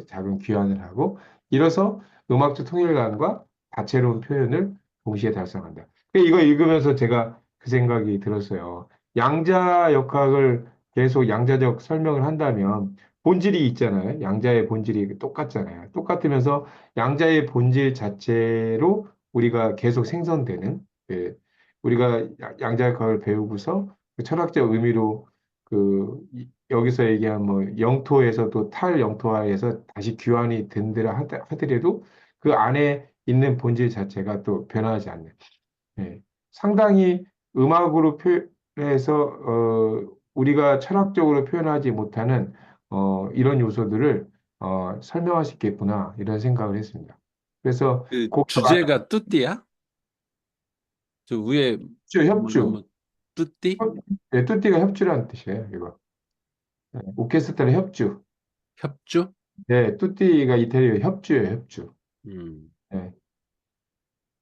작은 귀환을 하고 이래서 음악적 통일감과 다채로운 표현을 동시에 달성한다. 이거 읽으면서 제가 그 생각이 들었어요. 양자 역학을 계속 양자적 설명을 한다면 본질이 있잖아요. 양자의 본질이 똑같잖아요. 똑같으면서 양자의 본질 자체로 우리가 계속 생성되는 예, 우리가 양자역학을 배우고서 그 철학적 의미로 여기서 얘기한 뭐 영토에서도 탈영토화해서 다시 귀환이 된다라 하더라도 그 안에 있는 본질 자체가 또 변하지 않는 예, 상당히 음악으로 표현해서 우리가 철학적으로 표현하지 못하는 이런 요소들을 설명할 수 있겠구나 이런 생각을 했습니다. 그래서 그 곡과 주제가 뚜띠야? 저 위에 협주, 뭐 뚜띠? 네, 뚜띠가 협주라는 뜻이에요. 이거 네, 오케스트라 협주. 협주? 네, 뚜띠가 이태리어 협주예요, 협주. 음. 네.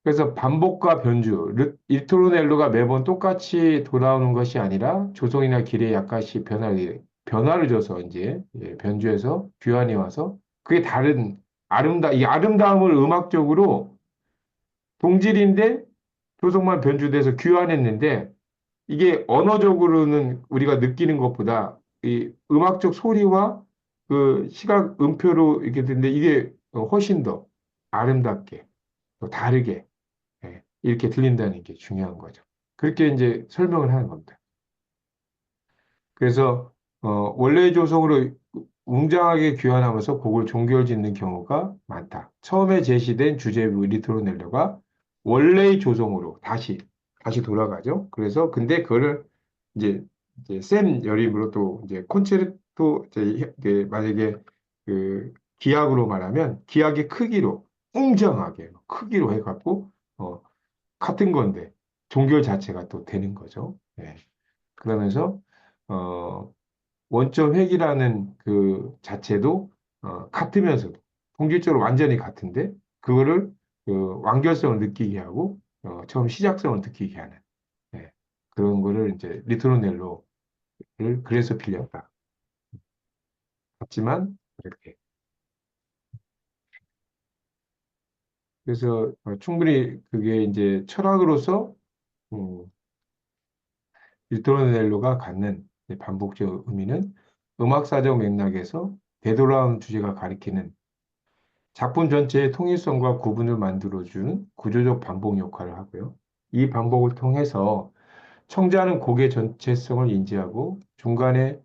그래서 반복과 변주, 리토르넬로가 매번 똑같이 돌아오는 것이 아니라 조성이나 길에 약간씩 변화를 줘서 이제 변주해서 귀환이 와서 그게 다른 이 아름다움을 음악적으로 동질인데 조성만 변주돼서 귀환했는데 이게 언어적으로는 우리가 느끼는 것보다 이 음악적 소리와 그 시각 음표로 이렇게 듣는데 이게 훨씬 더 아름답게 또 다르게 이렇게 들린다는 게 중요한 거죠. 그렇게 이제 설명을 하는 겁니다. 그래서 원래 조성으로 웅장하게 귀환하면서 곡을 종결짓는 경우가 많다. 처음에 제시된 주제부 리토르넬로가 원래의 조성으로 다시 돌아가죠. 그래서 근데 그거를 이제 센 여림으로 또 이제 콘체르토 이제 만약에 그 기악으로 말하면 기악의 크기로 웅장하게 크기로 해갖고 같은 건데 종결 자체가 또 되는 거죠. 예. 그러면서 어, 원점 회귀라는 그 자체도 같으면서도 본질적으로 완전히 같은데 그거를 그 완결성을 느끼게 하고 처음 시작성을 느끼게 하는 예. 그런 거를 이제 리토르넬로를 그래서 빌렸다. 같지만 그렇게 그래서 충분히 그게 이제 철학으로서 음, 리토르넬로가 갖는 반복적 의미는 음악사적 맥락에서 되돌아온 주제가 가리키는 작품 전체의 통일성과 구분을 만들어주는 구조적 반복 역할을 하고요. 이 반복을 통해서 청자는 곡의 전체성을 인지하고 중간에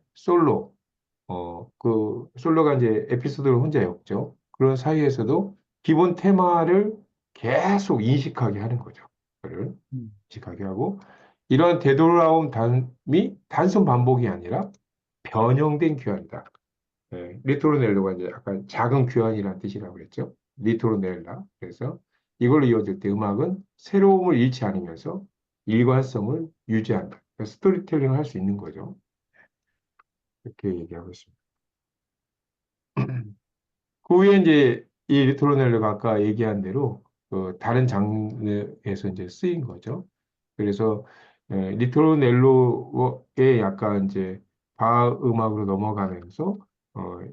그 솔로가 이제 에피소드를 혼자 엮죠. 그런 사이에서도 기본 테마를 계속 인식하게 하는 거죠. 그를 인식하게 하고 이런 되돌아옴이 단순 반복이 아니라 변형된 귀환이다. 예, 리토르넬로가 이제 약간 작은 귀환이라는 뜻이라고 그랬죠. 리토르넬라. 그래서 이걸로 이어질 때 음악은 새로움을 잃지 않으면서 일관성을 유지한다. 그래서 스토리텔링을 할 수 있는 거죠. 이렇게 얘기하고 있습니다. 그 후에 이제 이 리토르넬로가 아까 얘기한 대로 다른 장르에서 이제 쓰인 거죠. 그래서 리토르넬로의 약간 이제 바 음악으로 넘어가면서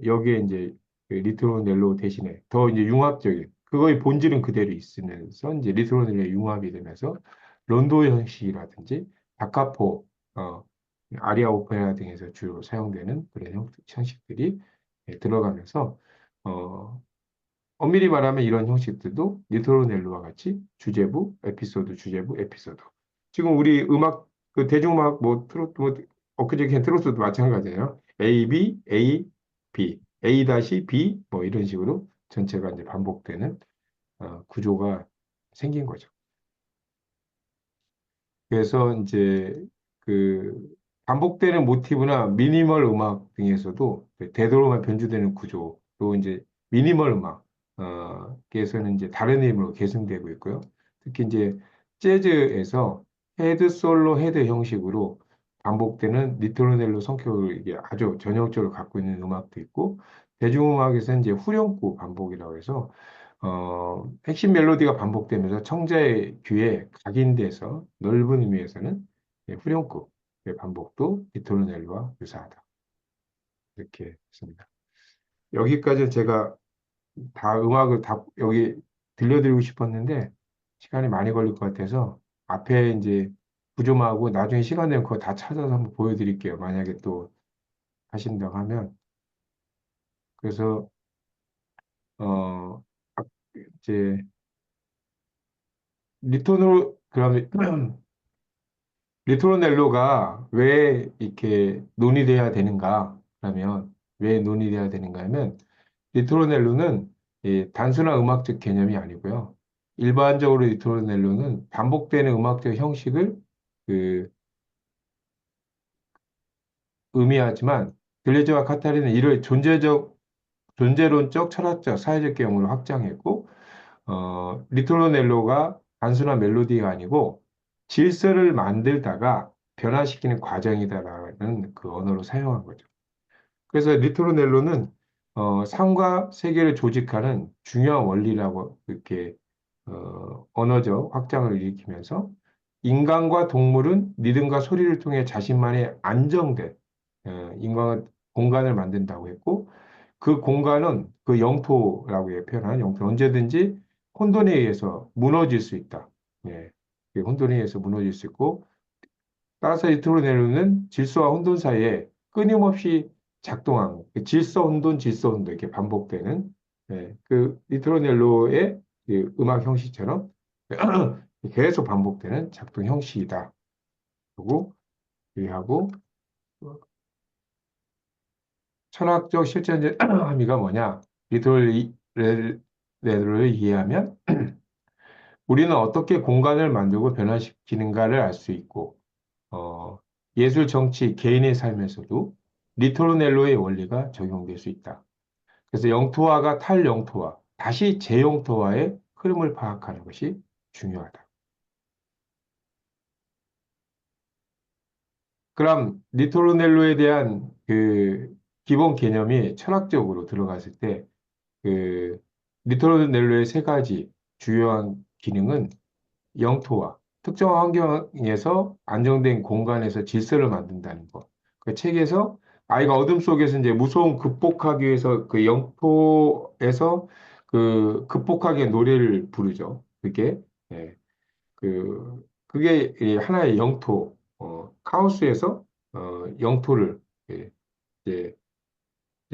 여기에 이제 그 리토르넬로 대신에 더 이제 융합적인 그거의 본질은 그대로 있으면서 이제 리토르넬로의 융합이 되면서 론도 형식이라든지 다카포, 아리아 오페라 등에서 주로 사용되는 그런 형식들이 들어가면서 어, 엄밀히 말하면 이런 형식들도 리토르넬로와 같이 주제부, 에피소드, 주제부, 에피소드. 지금 우리 음악, 그 대중음악, 뭐, 트로트, 뭐, 엊그저께 트로트도 마찬가지예요. A, B, A, B, A 다시 B, 뭐 이런 식으로 전체가 이제 반복되는 구조가 생긴 거죠. 그래서 이제 그 반복되는 모티브나 미니멀 음악 등에서도 되도록이면 변주되는 구조, 또 이제 미니멀 음악에서는 이제 다른 이름으로 계승되고 있고요. 특히 이제 재즈에서 헤드 솔로 헤드 형식으로 반복되는 리토르넬로 성격을 이게 아주 전형적으로 갖고 있는 음악도 있고, 대중음악에서는 이제 후렴구 반복이라고 해서 핵심 멜로디가 반복되면서 청자의 귀에 각인돼서 넓은 의미에서는 후렴구의 반복도 리토르넬로와 유사하다. 이렇게 했습니다. 여기까지 제가 다 음악을 다 여기 들려드리고 싶었는데 시간이 많이 걸릴 것 같아서 앞에 이제 구조하고 나중에 시간 되면 그거 다 찾아서 한번 보여드릴게요. 만약에 또 하신다고 하면. 그래서 어 이제 리토르 그러면 리토르넬로가 왜 이렇게 논의돼야 되는가? 그러면 왜 논의돼야 되는가 하면 리토르넬로는 단순한 음악적 개념이 아니고요. 일반적으로 리토르넬로는 반복되는 음악적 형식을 그 의미하지만 들레즈와 카타리는 이를 존재론적, 철학적, 사회적 개념으로 확장했고 리토르넬로가 단순한 멜로디가 아니고 질서를 만들다가 변화시키는 과정이다라는 그 언어로 사용한 거죠. 그래서 리토르넬로는 삶과 세계를 조직하는 중요한 원리라고 이렇게 언어적 확장을 일으키면서 인간과 동물은 리듬과 소리를 통해 자신만의 안정된 인간 공간을 만든다고 했고 그 공간은 그 영토라고 표현하는 영토 언제든지 혼돈에 의해서 무너질 수 있다. 예, 그 혼돈에 의해서 무너질 수 있고 따라서 리토르네로는 질서와 혼돈 사이에 끊임없이 작동하는 그 질서 혼돈 질서 혼돈 이렇게 반복되는 그 리토르넬로의 그 음악 형식처럼 계속 반복되는 작동 형식이다. 그리고 하고 철학적 실천적 함의가 뭐냐? 리토르넬로를 이해하면 우리는 어떻게 공간을 만들고 변화시키는가를 알 수 있고 어, 예술, 정치, 개인의 삶에서도 리토르넬로의 원리가 적용될 수 있다. 그래서 영토화가 탈영토화, 다시 재영토화의 흐름을 파악하는 것이 중요하다. 그럼 리토르넬로에 대한 그 기본 개념이 철학적으로 들어갔을 때 그 리토르넬로의 세 가지 주요한 기능은 영토화, 특정 환경에서 안정된 공간에서 질서를 만든다는 것. 그 책에서 아이가 어둠 속에서 이제 무서움 극복하기 위해서 그 영토에서 그 극복하기 위해 노래를 부르죠. 그게 예, 그게 하나의 영토, 카오스에서 영토를 예, 이제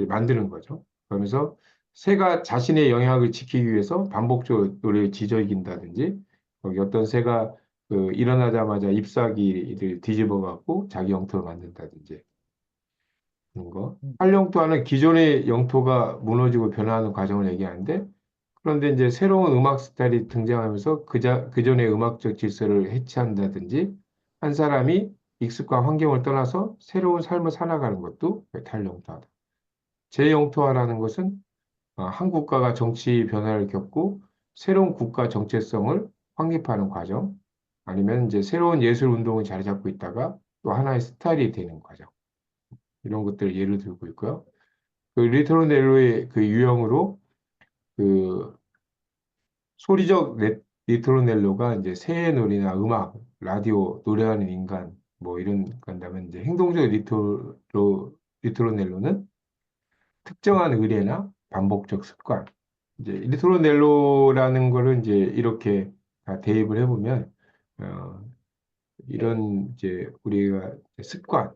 만드는 거죠. 그러면서 새가 자신의 영향을 지키기 위해서 반복적으로 노래를 지저귀긴다든지 거기 어떤 새가 일어나자마자 잎사귀를 뒤집어 갖고 자기 영토를 만든다든지 그런 거. 활영토하는 기존의 영토가 무너지고 변화하는 과정을 얘기하는데 그런데 이제 새로운 음악 스타일이 등장하면서 그전의 음악적 질서를 해체한다든지 한 사람이 익숙한 환경을 떠나서 새로운 삶을 살아가는 것도 탈영토화다. 재영토화라는 것은 한 국가가 정치 변화를 겪고 새로운 국가 정체성을 확립하는 과정, 아니면 이제 새로운 예술 운동이 자리 잡고 있다가 또 하나의 스타일이 되는 과정, 이런 것들을 예를 들고 있고요. 그 리토르넬로의 그 유형으로 그 소리적 리토르넬로가 이제 새놀이나 음악, 라디오, 노래하는 인간 뭐 이런 건다면 이제 행동적 리토르넬로는 특정한 의례나 반복적 습관. 이제 리토르넬로라는 거를 이제 이렇게 다 대입을 해보면 어, 이런 이제 우리가 습관,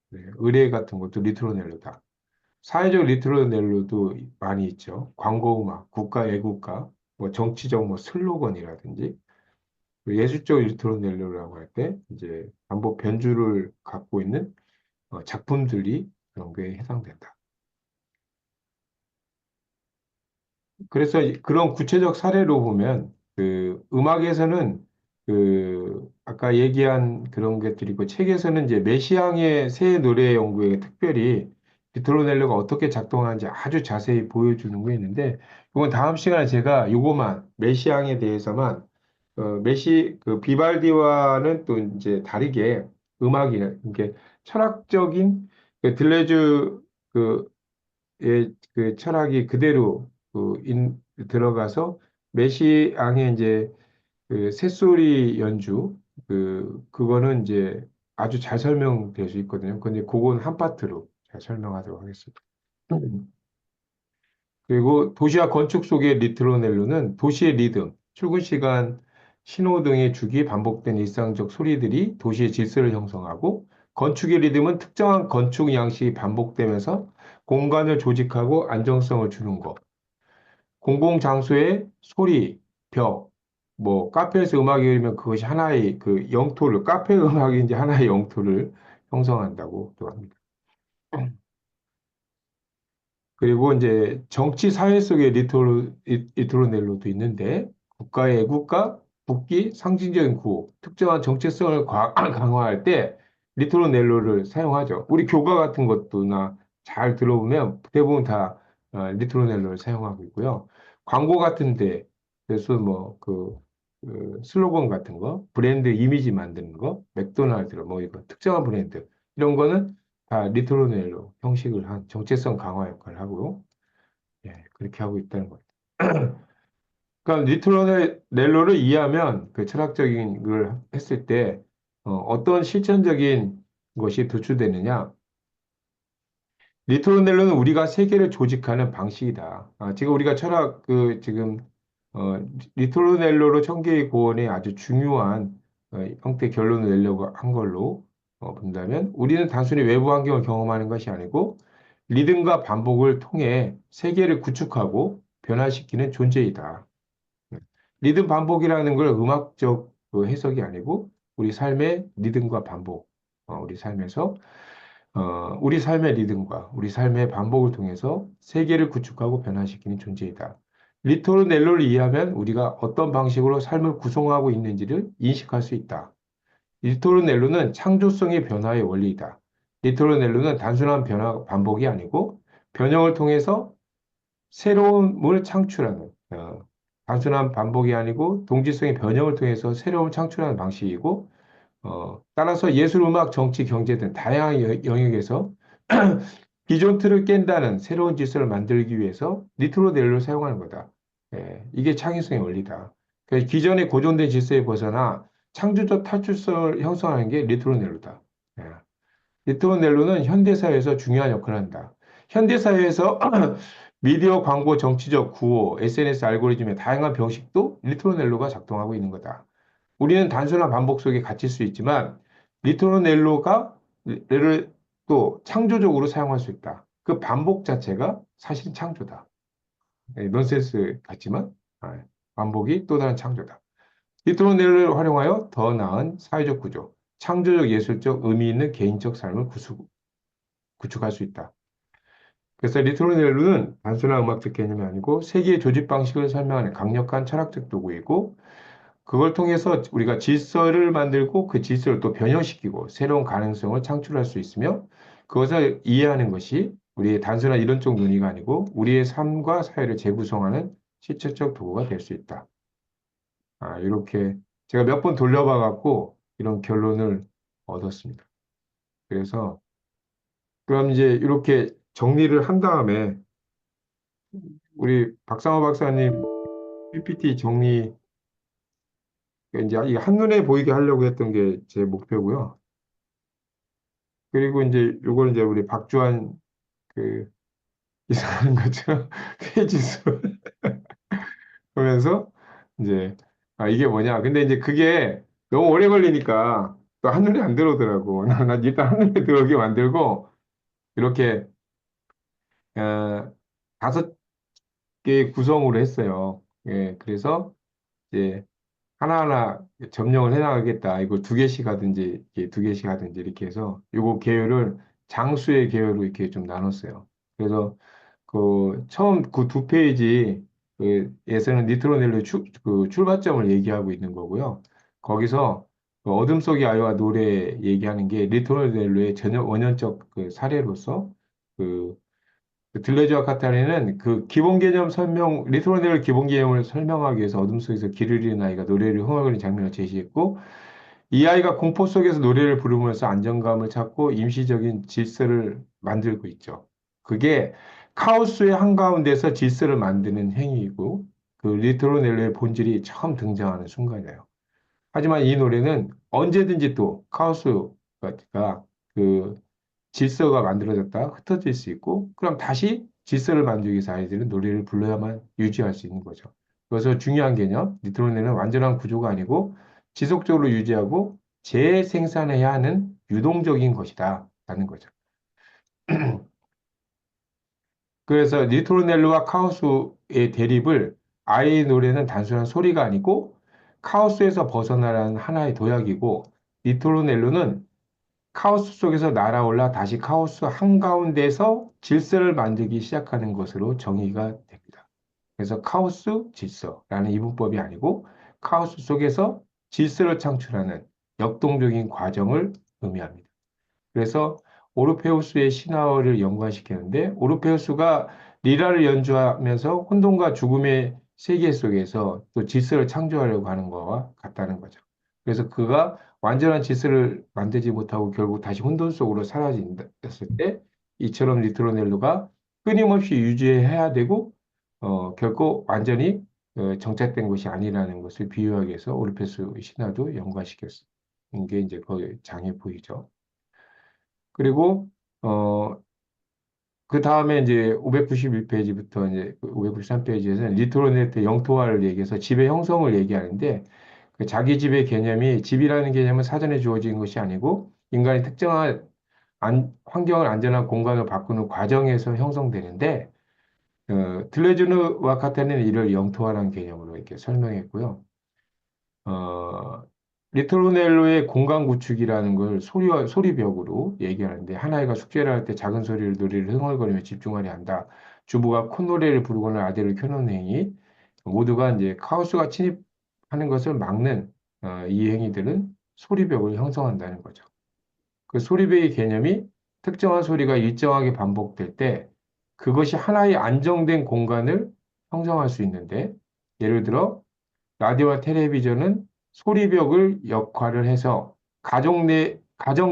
네, 의례 같은 것도 리토르넬로다. 사회적 리트로넬로도 많이 있죠. 광고음악, 국가 애국가, 뭐 정치적 뭐 슬로건이라든지 그 예술적 리트로넬로라고 할 때 이제 반복 변주를 갖고 있는 작품들이 그런 게 해당된다. 그래서 그런 구체적 사례로 보면 그 음악에서는 그 아까 얘기한 그런 것들이 있고 책에서는 이제 메시앙의 새 노래 연구에 특별히 비트로넬로가 어떻게 작동하는지 아주 자세히 보여주는 게 있는데 이건 다음 시간에 제가 요거만 메시앙에 대해서만 그 비발디와는 또 이제 다르게 음악이 이게 철학적인 그 들레주 그 그 철학이 그대로 들어가서 메시앙의 이제 그 새소리 연주 그거는 이제 아주 잘 설명될 수 있거든요. 근데 그건 한 파트로 잘 설명하도록 하겠습니다. 그리고 도시와 건축 속의 리트로넬로는 도시의 리듬, 출근 시간, 신호등의 주기, 반복된 일상적 소리들이 도시의 질서를 형성하고 건축의 리듬은 특정한 건축 양식이 반복되면서 공간을 조직하고 안정성을 주는 것. 공공장소의 소리, 벽, 뭐 카페에서 음악이 흐르면 그것이 하나의 그 영토를, 카페 음악이 이제 하나의 영토를 형성한다고 또 합니다. 그리고 이제 정치 사회 속의 리토르넬로도 있는데 국가의 애국가, 국기, 상징적인 구호, 특정한 정체성을 강화할 때 리토르넬로를 사용하죠. 우리 교가 같은 것도나 잘 들어보면 대부분 다 리토르넬로를 사용하고 있고요. 광고 같은데 그래서 그 슬로건 같은 거, 브랜드 이미지 만드는 거, 맥도날드 뭐 이거 특정한 브랜드 이런 거는 다 리토르넬로 형식을 한 정체성 강화 역할을 하고요. 예, 그렇게 하고 있다는 거예요. 그러니까 리토르넬로를 이해하면 그 철학적인 걸 했을 때 어떤 실천적인 것이 도출되느냐? 리토르넬로는 우리가 세계를 조직하는 방식이다. 지금 우리가 지금 어, 리토르넬로로 청계의 고원에 아주 중요한 형태 결론을 내려고 한 걸로 본다면 우리는 단순히 외부 환경을 경험하는 것이 아니고 리듬과 반복을 통해 세계를 구축하고 변화시키는 존재이다. 리듬 반복이라는 걸 음악적 그 해석이 아니고 우리 삶의 리듬과 반복, 우리 삶에서 우리 삶의 리듬과 우리 삶의 반복을 통해서 세계를 구축하고 변화시키는 존재이다. 리토르넬로를 이해하면 우리가 어떤 방식으로 삶을 구성하고 있는지를 인식할 수 있다. 리토르넬로는 창조성의 변화의 원리이다. 리토르넬로는 단순한 변화, 반복이 아니고 변형을 통해서 새로움을 창출하는, 단순한 반복이 아니고 동질성의 변형을 통해서 새로움을 창출하는 방식이고, 따라서 예술, 음악, 정치, 경제 등 다양한 영역에서 기존 틀을 깬다는 새로운 질서를 만들기 위해서 니트로넬로를 사용하는 거다. 예, 이게 창의성의 원리다. 그래서 기존의 고정된 질서에 벗어나 창조적 탈출성을 형성하는 게 리트로넬로다. 예. 리트로넬로는 현대사회에서 중요한 역할을 한다. 현대사회에서 미디어 광고 정치적 구호, SNS 알고리즘의 다양한 병식도 리트로넬로가 작동하고 있는 거다. 우리는 단순한 반복 속에 갇힐 수 있지만 리토르넬로가 를 또 창조적으로 사용할 수 있다. 그 반복 자체가 사실 창조다. 넌센스 같지만 반복이 또 다른 창조다. 리토르넬로를 활용하여 더 나은 사회적 구조, 창조적 예술적 의미 있는 개인적 삶을 구축할 수 있다. 그래서 리토르넬로는 단순한 음악적 개념이 아니고 세계의 조직 방식을 설명하는 강력한 철학적 도구이고 그걸 통해서 우리가 질서를 만들고 그 질서를 또 변형시키고 새로운 가능성을 창출할 수 있으며 그것을 이해하는 것이 우리의 단순한 이론적 논의가 아니고 우리의 삶과 사회를 재구성하는 실질적 도구가 될 수 있다. 이렇게 제가 몇 번 돌려봐 갖고 이런 결론을 얻었습니다. 그래서 그럼 이제 이렇게 정리를 한 다음에 우리 박상호 박사님 PPT 정리 이제 이 한눈에 보이게 하려고 했던 게 제 목표고요. 그리고 이제 요걸 이제 우리 박주환 그 이사하는 것처럼 페이지 수 보면서 이제 이게 뭐냐. 근데 이제 그게 너무 오래 걸리니까 또 한눈에 안 들어오더라고. 난 일단 한눈에 들어오게 만들고 이렇게 어, 5개 구성으로 했어요. 예, 그래서 이제 하나하나 점령을 해나가겠다. 이거 2개씩 하든지, 이렇게 2개씩 하든지 이렇게 해서 요거 계열을 장수의 계열로 이렇게 좀 나눴어요. 그래서 그 처음 그 2페이지 에서는 니트로넬로의 그 출발점을 얘기하고 있는 거고요. 거기서 그 어둠 속의 아이와 노래 얘기하는 게 니트로넬로의 원년적 그 사례로서 그 들레즈와 카타린은 그 기본 개념 설명, 리트로넬 기본 개념을 설명하기 위해서 어둠 속에서 길을 잃은 아이가 노래를 흥얼거리는 장면을 제시했고, 이 아이가 공포 속에서 노래를 부르면서 안정감을 찾고 임시적인 질서를 만들고 있죠. 그게 카오스의 한가운데서 질서를 만드는 행위이고, 그 리트로넬로의 본질이 처음 등장하는 순간이에요. 하지만 이 노래는 언제든지 또 카오스가 그 질서가 만들어졌다 흩어질 수 있고 그럼 다시 질서를 만들기 위해서 아이들은 노래를 불러야만 유지할 수 있는 거죠. 그래서 중요한 개념, 니트로네는 완전한 구조가 아니고 지속적으로 유지하고 재생산해야 하는 유동적인 것이다 라는 거죠. 그래서 니트로넬로와 카오스의 대립을 아이의 노래는 단순한 소리가 아니고 카오스에서 벗어나라는 하나의 도약이고 니트로넬로는 카오스 속에서 날아올라 다시 카오스 한가운데서 질서를 만들기 시작하는 것으로 정의가 됩니다. 그래서 카오스 질서라는 이분법이 아니고 카오스 속에서 질서를 창출하는 역동적인 과정을 의미합니다. 그래서 오르페우스의 신화를 연관시키는데 오르페우스가 리라를 연주하면서 혼돈과 죽음의 세계 속에서 또 질서를 창조하려고 하는 것과 같다는 거죠. 그래서 그가 완전한 질서를 만들지 못하고 결국 다시 혼돈 속으로 사라졌을 때 이처럼 리트로넬로가 끊임없이 유지해야 되고 결코 완전히 정착된 것이 아니라는 것을 비유하기 위해서 오르페우스 신화도 연관시켰습니다. 이게 이제 거의 장에 보이죠. 그리고 그 다음에 이제 591페이지부터 이제 593페이지에서는 리토르네트 영토화를 얘기해서 집의 형성을 얘기하는데 그 자기 집의 개념이 집이라는 개념은 사전에 주어진 것이 아니고 인간이 특정한 환경을 안전한 공간으로 바꾸는 과정에서 형성되는데 들레즈누와 카타는 이를 영토화라는 개념으로 이렇게 설명했고요. 어, 리토르넬로의 공간 구축이라는 걸 소리벽으로 얘기하는데 하나이가 숙제를 할 때 작은 소리를 노래를 흥얼거리며 집중하려 한다. 주부가 콧노래를 부르거나 아대를 켜놓는 행위 모두가 이제 카오스가 침입하는 것을 막는 이 행위들은 소리벽을 형성한다는 거죠. 그 소리벽의 개념이 특정한 소리가 일정하게 반복될 때 그것이 하나의 안정된 공간을 형성할 수 있는데 예를 들어 라디오와 텔레비전은 소리벽을 역할을 해서 가정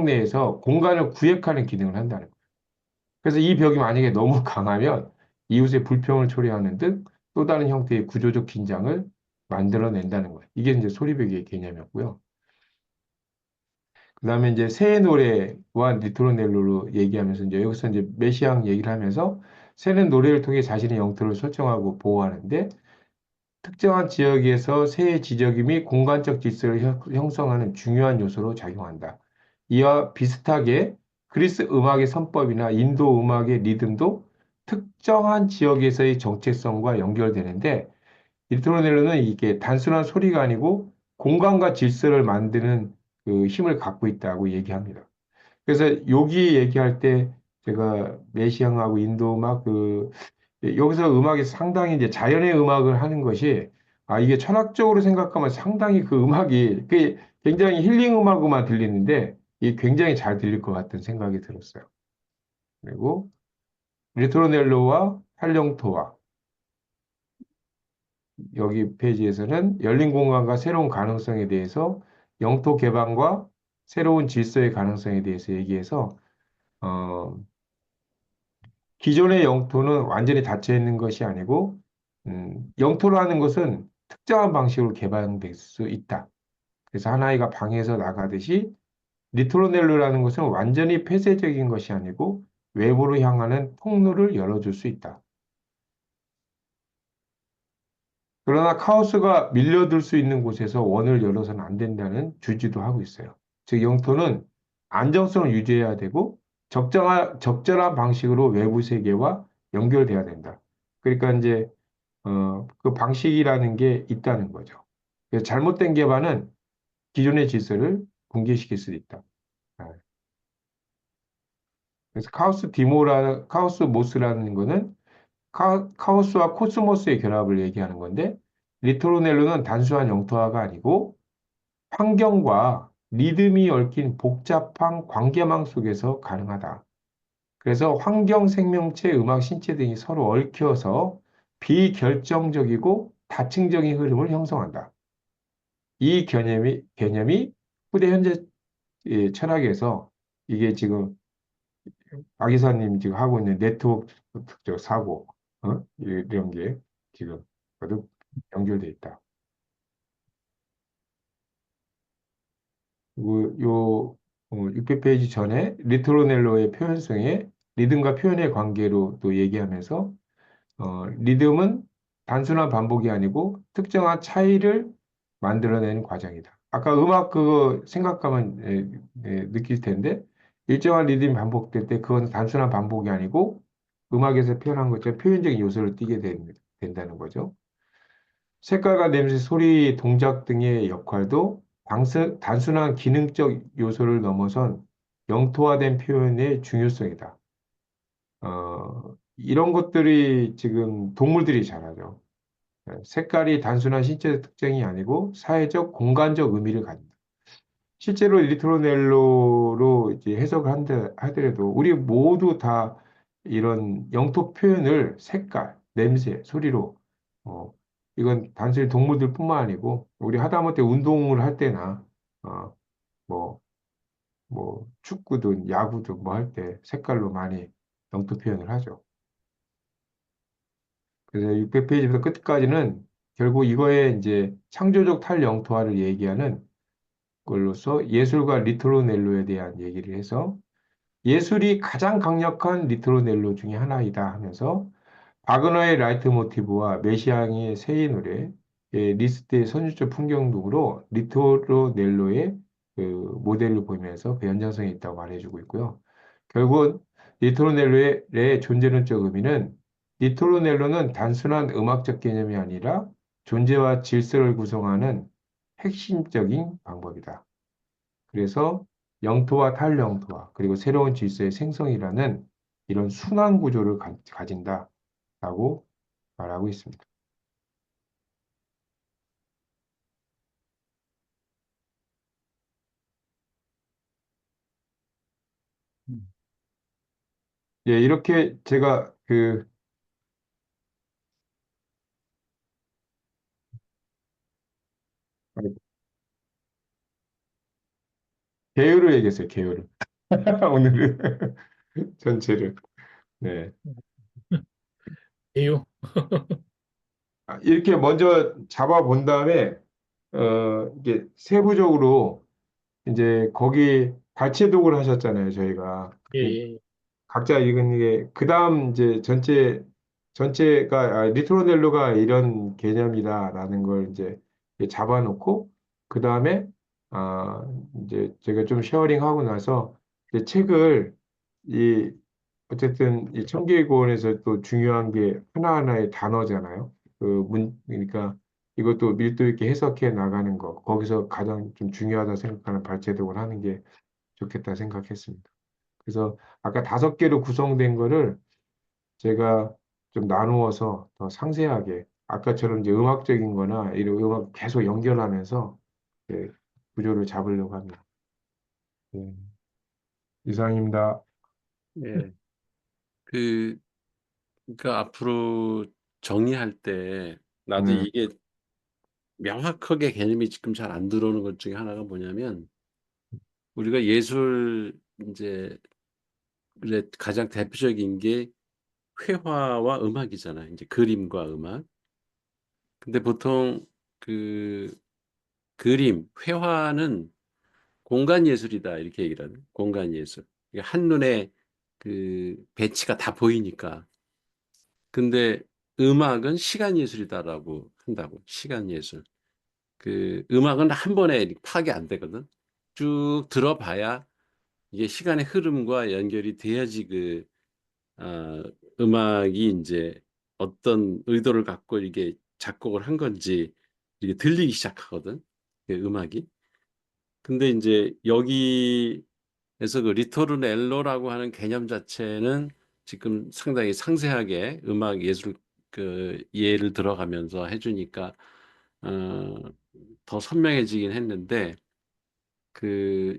내에서 공간을 구획하는 기능을 한다는 거예요. 그래서 이 벽이 만약에 너무 강하면 이웃의 불평을 초래하는 등 또 다른 형태의 구조적 긴장을 만들어낸다는 거예요. 이게 이제 소리벽의 개념이었고요. 그 다음에 이제 새 노래와 리토르넬로로 얘기하면서 이제 여기서 이제 메시앙 얘기를 하면서 새는 노래를 통해 자신의 영토를 설정하고 보호하는데 특정한 지역에서 새의 지적이 및 공간적 질서를 형성하는 중요한 요소로 작용한다. 이와 비슷하게 그리스 음악의 선법이나 인도 음악의 리듬도 특정한 지역에서의 정체성과 연결되는데 일트로넬로는 이게 단순한 소리가 아니고 공간과 질서를 만드는 그 힘을 갖고 있다고 얘기합니다. 그래서 여기 얘기할 때 제가 메시앙하고 인도 음악 여기서 음악이 상당히 이제 자연의 음악을 하는 것이 이게 철학적으로 생각하면 상당히 그 음악이 그 굉장히 힐링 음악으로만 들리는데 이게 굉장히 잘 들릴 것 같은 생각이 들었어요. 그리고 리토넬로와 활용토와 여기 페이지에서는 열린 공간과 새로운 가능성에 대해서 영토 개방과 새로운 질서의 가능성에 대해서 얘기해서 어, 기존의 영토는 완전히 닫혀 있는 것이 아니고 영토라는 것은 특정한 방식으로 개방될 수 있다. 그래서 하나이가 방에서 나가듯이 리토넬로라는 것은 완전히 폐쇄적인 것이 아니고 외부로 향하는 통로를 열어줄 수 있다. 그러나 카오스가 밀려들 수 있는 곳에서 원을 열어서는 안 된다는 주지도 하고 있어요. 즉, 영토는 안정성을 유지해야 되고 적절한 방식으로 외부 세계와 연결돼야 된다. 그러니까 이제 그 방식이라는 게 있다는 거죠. 그래서 잘못된 개발은 기존의 질서를 붕괴시킬 수도 있다. 네. 그래서 카오스 모스라는 거는 카오스와 코스모스의 결합을 얘기하는 건데 리토르넬로는 단순한 영토화가 아니고 환경과 리듬이 얽힌 복잡한 관계망 속에서 가능하다. 그래서 환경, 생명체, 음악, 신체 등이 서로 얽혀서 비결정적이고 다층적인 흐름을 형성한다. 이 개념이 후대 현재 철학에서 이게 지금 박 이사님 지금 하고 있는 네트워크 사고, 이런 게 지금 거듭 연결돼 있다. 그리고 600페이지 전에 리토르넬로의 표현성에 리듬과 표현의 관계로 또 얘기하면서 리듬은 단순한 반복이 아니고 특정한 차이를 만들어내는 과정이다. 아까 음악 그거 생각하면 느낄 텐데 일정한 리듬이 반복될 때 그건 단순한 반복이 아니고 음악에서 표현한 것처럼 표현적인 요소를 띠게 된다는 거죠. 색깔과 냄새, 소리, 동작 등의 역할도 단순한 기능적 요소를 넘어선 영토화된 표현의 중요성이다. 이런 것들이 지금 동물들이 잘하죠. 색깔이 단순한 신체 특징이 아니고 사회적, 공간적 의미를 가진다. 실제로 리트로넬로로 이제 해석을 하더라도 우리 모두 다 이런 영토 표현을 색깔, 냄새, 소리로 어, 이건 단순히 동물들뿐만 아니고 우리 하다못해 운동을 할 때나 어, 뭐, 축구든 야구든 뭐 할 때 색깔로 많이 영토 표현을 하죠. 그래서 600페이지부터 끝까지는 결국 이거에 이제 창조적 탈영토화를 얘기하는 걸로서 예술가 리토르넬로에 대한 얘기를 해서 예술이 가장 강력한 리토르넬로 중에 하나이다 하면서 바그너의 라이트 모티브와 메시앙의 새의 노래, 리스트의 선율적 풍경 등으로 리토르넬로의 그 모델을 보이면서 그 연장성이 있다고 말해주고 있고요. 결국 리토르넬로의 존재론적 의미는 리토르넬로는 단순한 음악적 개념이 아니라 존재와 질서를 구성하는 핵심적인 방법이다. 그래서 영토와 탈영토와 그리고 새로운 질서의 생성이라는 이런 순환 구조를 가진다라고 말하고 있습니다. 음. 예, 이렇게 제가 그 개요를 얘기했어요. 개요를 오늘은 전체를 네. 에요. 이렇게 먼저 잡아본 다음에 이게 세부적으로 이제 거기 발췌독을 하셨잖아요. 저희가 예, 예. 각자 읽은 게, 그 다음 이제 전체가, 리트로넬로가 이런 개념이다라는 걸 이제 잡아놓고, 그 다음에, 아, 이제 제가 좀 쉐어링하고 나서, 이제 책을, 이, 어쨌든 이 청계고원에서 또 중요한 게 하나하나의 단어잖아요. 그러니까 이것도 밀도 있게 해석해 나가는 거, 거기서 가장 좀 중요하다 생각하는 발췌독을 하는 게 좋겠다 생각했습니다. 그래서 아까 5개로 구성된 거를 제가 좀 나누어서 더 상세하게 아까처럼 이제 음악적인 거나 이런 음악 계속 연결하면서 예, 구조를 잡으려고 합니다. 예, 이상입니다. 예. 그, 그러니까 앞으로 정리할 때 나도 네, 이게 명확하게 개념이 지금 잘 안 들어오는 것 중에 하나가 뭐냐면 우리가 예술 이제 가장 대표적인 게 회화와 음악이잖아요. 이제 그림과 음악. 근데 보통 그 그림, 회화는 공간 예술이다 이렇게 얘기를 하는 공간 예술. 이게 한눈에 그 배치가 다 보이니까. 근데 음악은 시간 예술이다라고 한다고. 시간 예술. 그 음악은 한 번에 파악이 안 되거든. 쭉 들어봐야 이게 시간의 흐름과 연결이 돼야지 그 아, 음악이 이제 어떤 의도를 갖고 이게 작곡을 한 건지 이게 들리기 시작하거든. 그 음악이. 근데 이제 여기에서 그 리토르넬로라고 하는 개념 자체는 지금 상당히 상세하게 음악 예술 그 예를 들어가면서 해주니까 어, 더 선명해지긴 했는데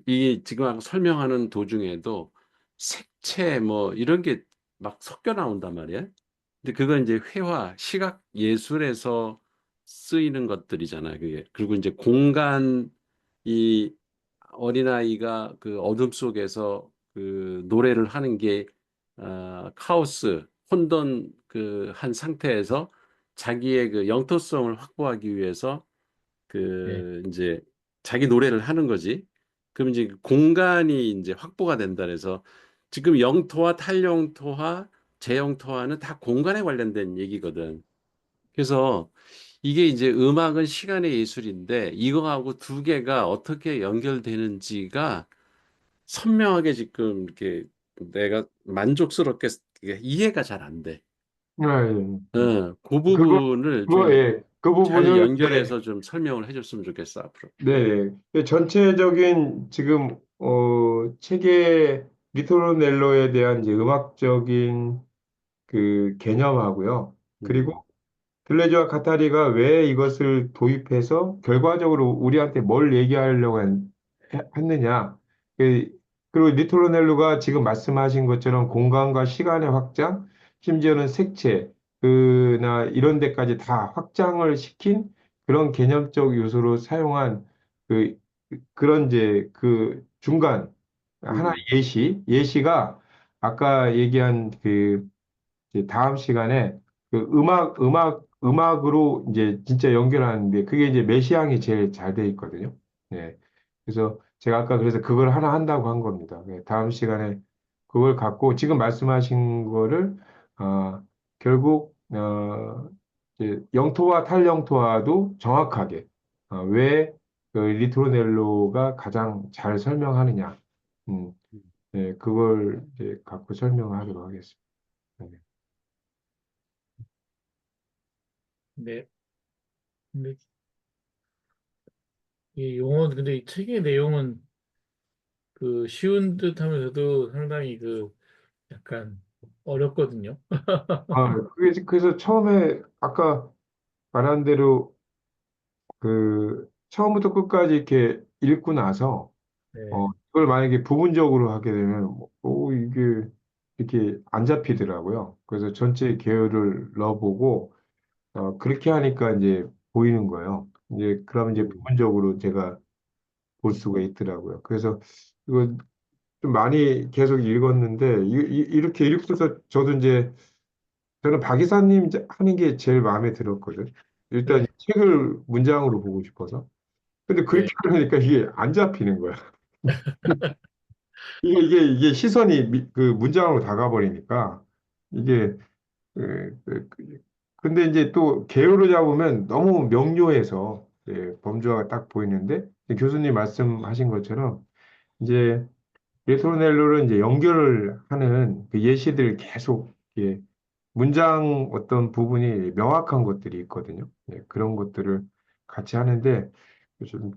이 지금 아까 설명하는 도중에도 색채 뭐 이런 게 막 섞여 나온단 말이야. 근데 그건 이제 회화, 시각 예술에서 쓰이는 것들이잖아요. 그게. 그리고 이제 공간 이 어린아이가 그 어둠 속에서 그 노래를 하는 게 카오스, 혼돈 그 한 상태에서 자기의 그 영토성을 확보하기 위해서 네, 그 이제 자기 노래를 하는 거지. 그럼 이제 그 공간이 이제 확보가 된다 그래서 지금 영토와 탈영토와 재영토와는 다 공간에 관련된 얘기거든. 그래서 이게 이제 음악은 시간의 예술인데 이거하고 두 개가 어떻게 연결되는지가 선명하게 지금 이렇게 내가 만족스럽게 이해가 잘 안 돼. 예, 예. 그 그거, 부분을 그거, 좀 예, 그 잘 부분을, 네, 연결해서 좀 설명을 해줬으면 좋겠어, 앞으로. 네, 네. 전체적인 지금, 책의 리토르넬로에 대한 이제 음악적인 그 개념하고요. 음, 그리고 들레즈와 카타리가 왜 이것을 도입해서 결과적으로 우리한테 뭘 얘기하려고 했느냐. 그- 그리고 리토르넬로가 지금 말씀하신 것처럼 공간과 시간의 확장, 심지어는 색채, 그나 이런 데까지 다 확장을 시킨 그런 개념적 요소로 사용한 그, 그런 이제 그 중간 하나의 음, 예시가 아까 얘기한 그 이제 다음 시간에 그 음악으로 이제 진짜 연결하는데 그게 이제 메시앙이 제일 잘 돼 있거든요. 네. 그래서 제가 아까 그래서 그걸 하나 한다고 한 겁니다. 네, 다음 시간에 그걸 갖고 지금 말씀하신 거를, 어, 결국, 이제 영토와 탈영토와도 정확하게, 왜그 리토넬로가 가장 잘 설명하느냐. 음, 네, 그걸 이제 갖고 설명하도록 하겠습니다. 네. 네. 근데 이 용어 근데 이 책의 내용은 그 쉬운 듯하면서도 상당히 그 약간 어렵거든요. 그래서 처음에 아까 말한 대로 그 처음부터 끝까지 이렇게 읽고 나서 네, 이걸 만약에 부분적으로 하게 되면 이게 이렇게 안 잡히더라고요. 그래서 전체 계열을 넣어보고 그렇게 하니까 이제 보이는 거예요. 이제 그러면 이제 음, 부분적으로 제가 볼 수가 있더라고요. 그래서 이거 좀 많이 계속 읽었는데 이렇게 읽고서 저도 이제 저는 박 이사님 하는 게 제일 마음에 들었거든. 일단 네, 책을 문장으로 보고 싶어서. 근데 그렇게 네, 하니까 이게 안 잡히는 거야. 이게 시선이 그 문장으로 다가버리니까 이게 근데 이제 또 개요로 잡으면 너무 명료해서 범주가 딱 보이는데 교수님 말씀하신 것처럼 이제 레토넬로를 이제 연결을 하는 그 예시들을 계속 문장 어떤 부분이 명확한 것들이 있거든요. 그런 것들을 같이 하는데 좀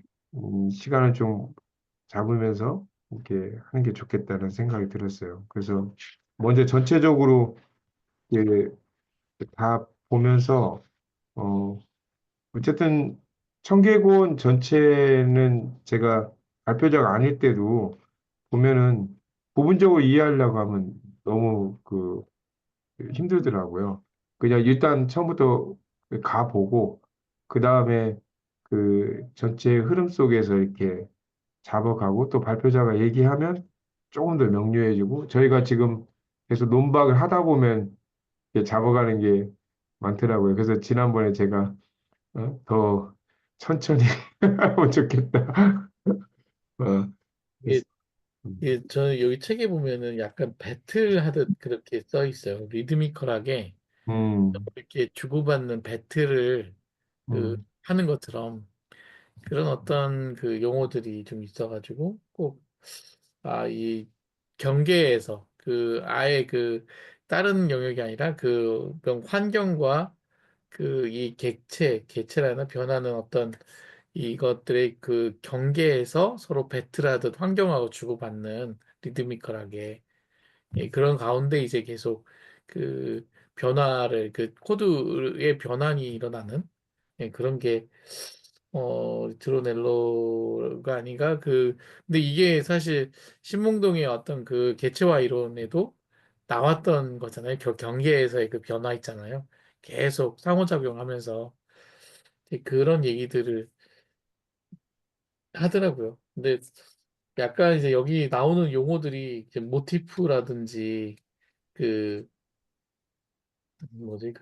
시간을 좀 잡으면서 이렇게 하는 게 좋겠다는 생각이 들었어요. 그래서 먼저 전체적으로 예, 다 보면서 어, 어쨌든 청개구원 전체는 제가 발표자가 아닐 때도 보면은 부분적으로 이해하려고 하면 너무 힘들더라고요. 그냥 일단 처음부터 가보고 그 다음에 그 전체 흐름 속에서 이렇게 잡아가고 또 발표자가 얘기하면 조금 더 명료해지고 저희가 지금 계속 논박을 하다 보면 이렇게 잡아가는 게 많더라고요. 그래서 지난번에 제가 더 천천히 하면 좋겠다. 어, 이게, 그래서, 음, 저는 여기 책에 보면은 약간 배틀 하듯 그렇게 써 있어요. 리드미컬하게 음, 이렇게 주고받는 배틀을 하는 것처럼 그런 어떤 그 용어들이 좀 있어가지고 꼭 이 경계에서 아예 다른 영역이 아니라 환경과 이 개체라는 변하는 어떤 이것들의 그 경계에서 서로 배틀하듯 환경하고 주고받는 리드미컬하게 그런 가운데 이제 계속 그 변화를 코드의 변환이 일어나는 그런 게 드로넬로가 아닌가 근데 이게 사실 신몽동의 어떤 그 개체화 이론에도 나왔던 거잖아요. 경계에서의 그 변화 있잖아요. 계속 상호작용하면서 그런 얘기들을 하더라고요. 근데 약간 이제 여기 나오는 용어들이 이제 모티프라든지 그 뭐지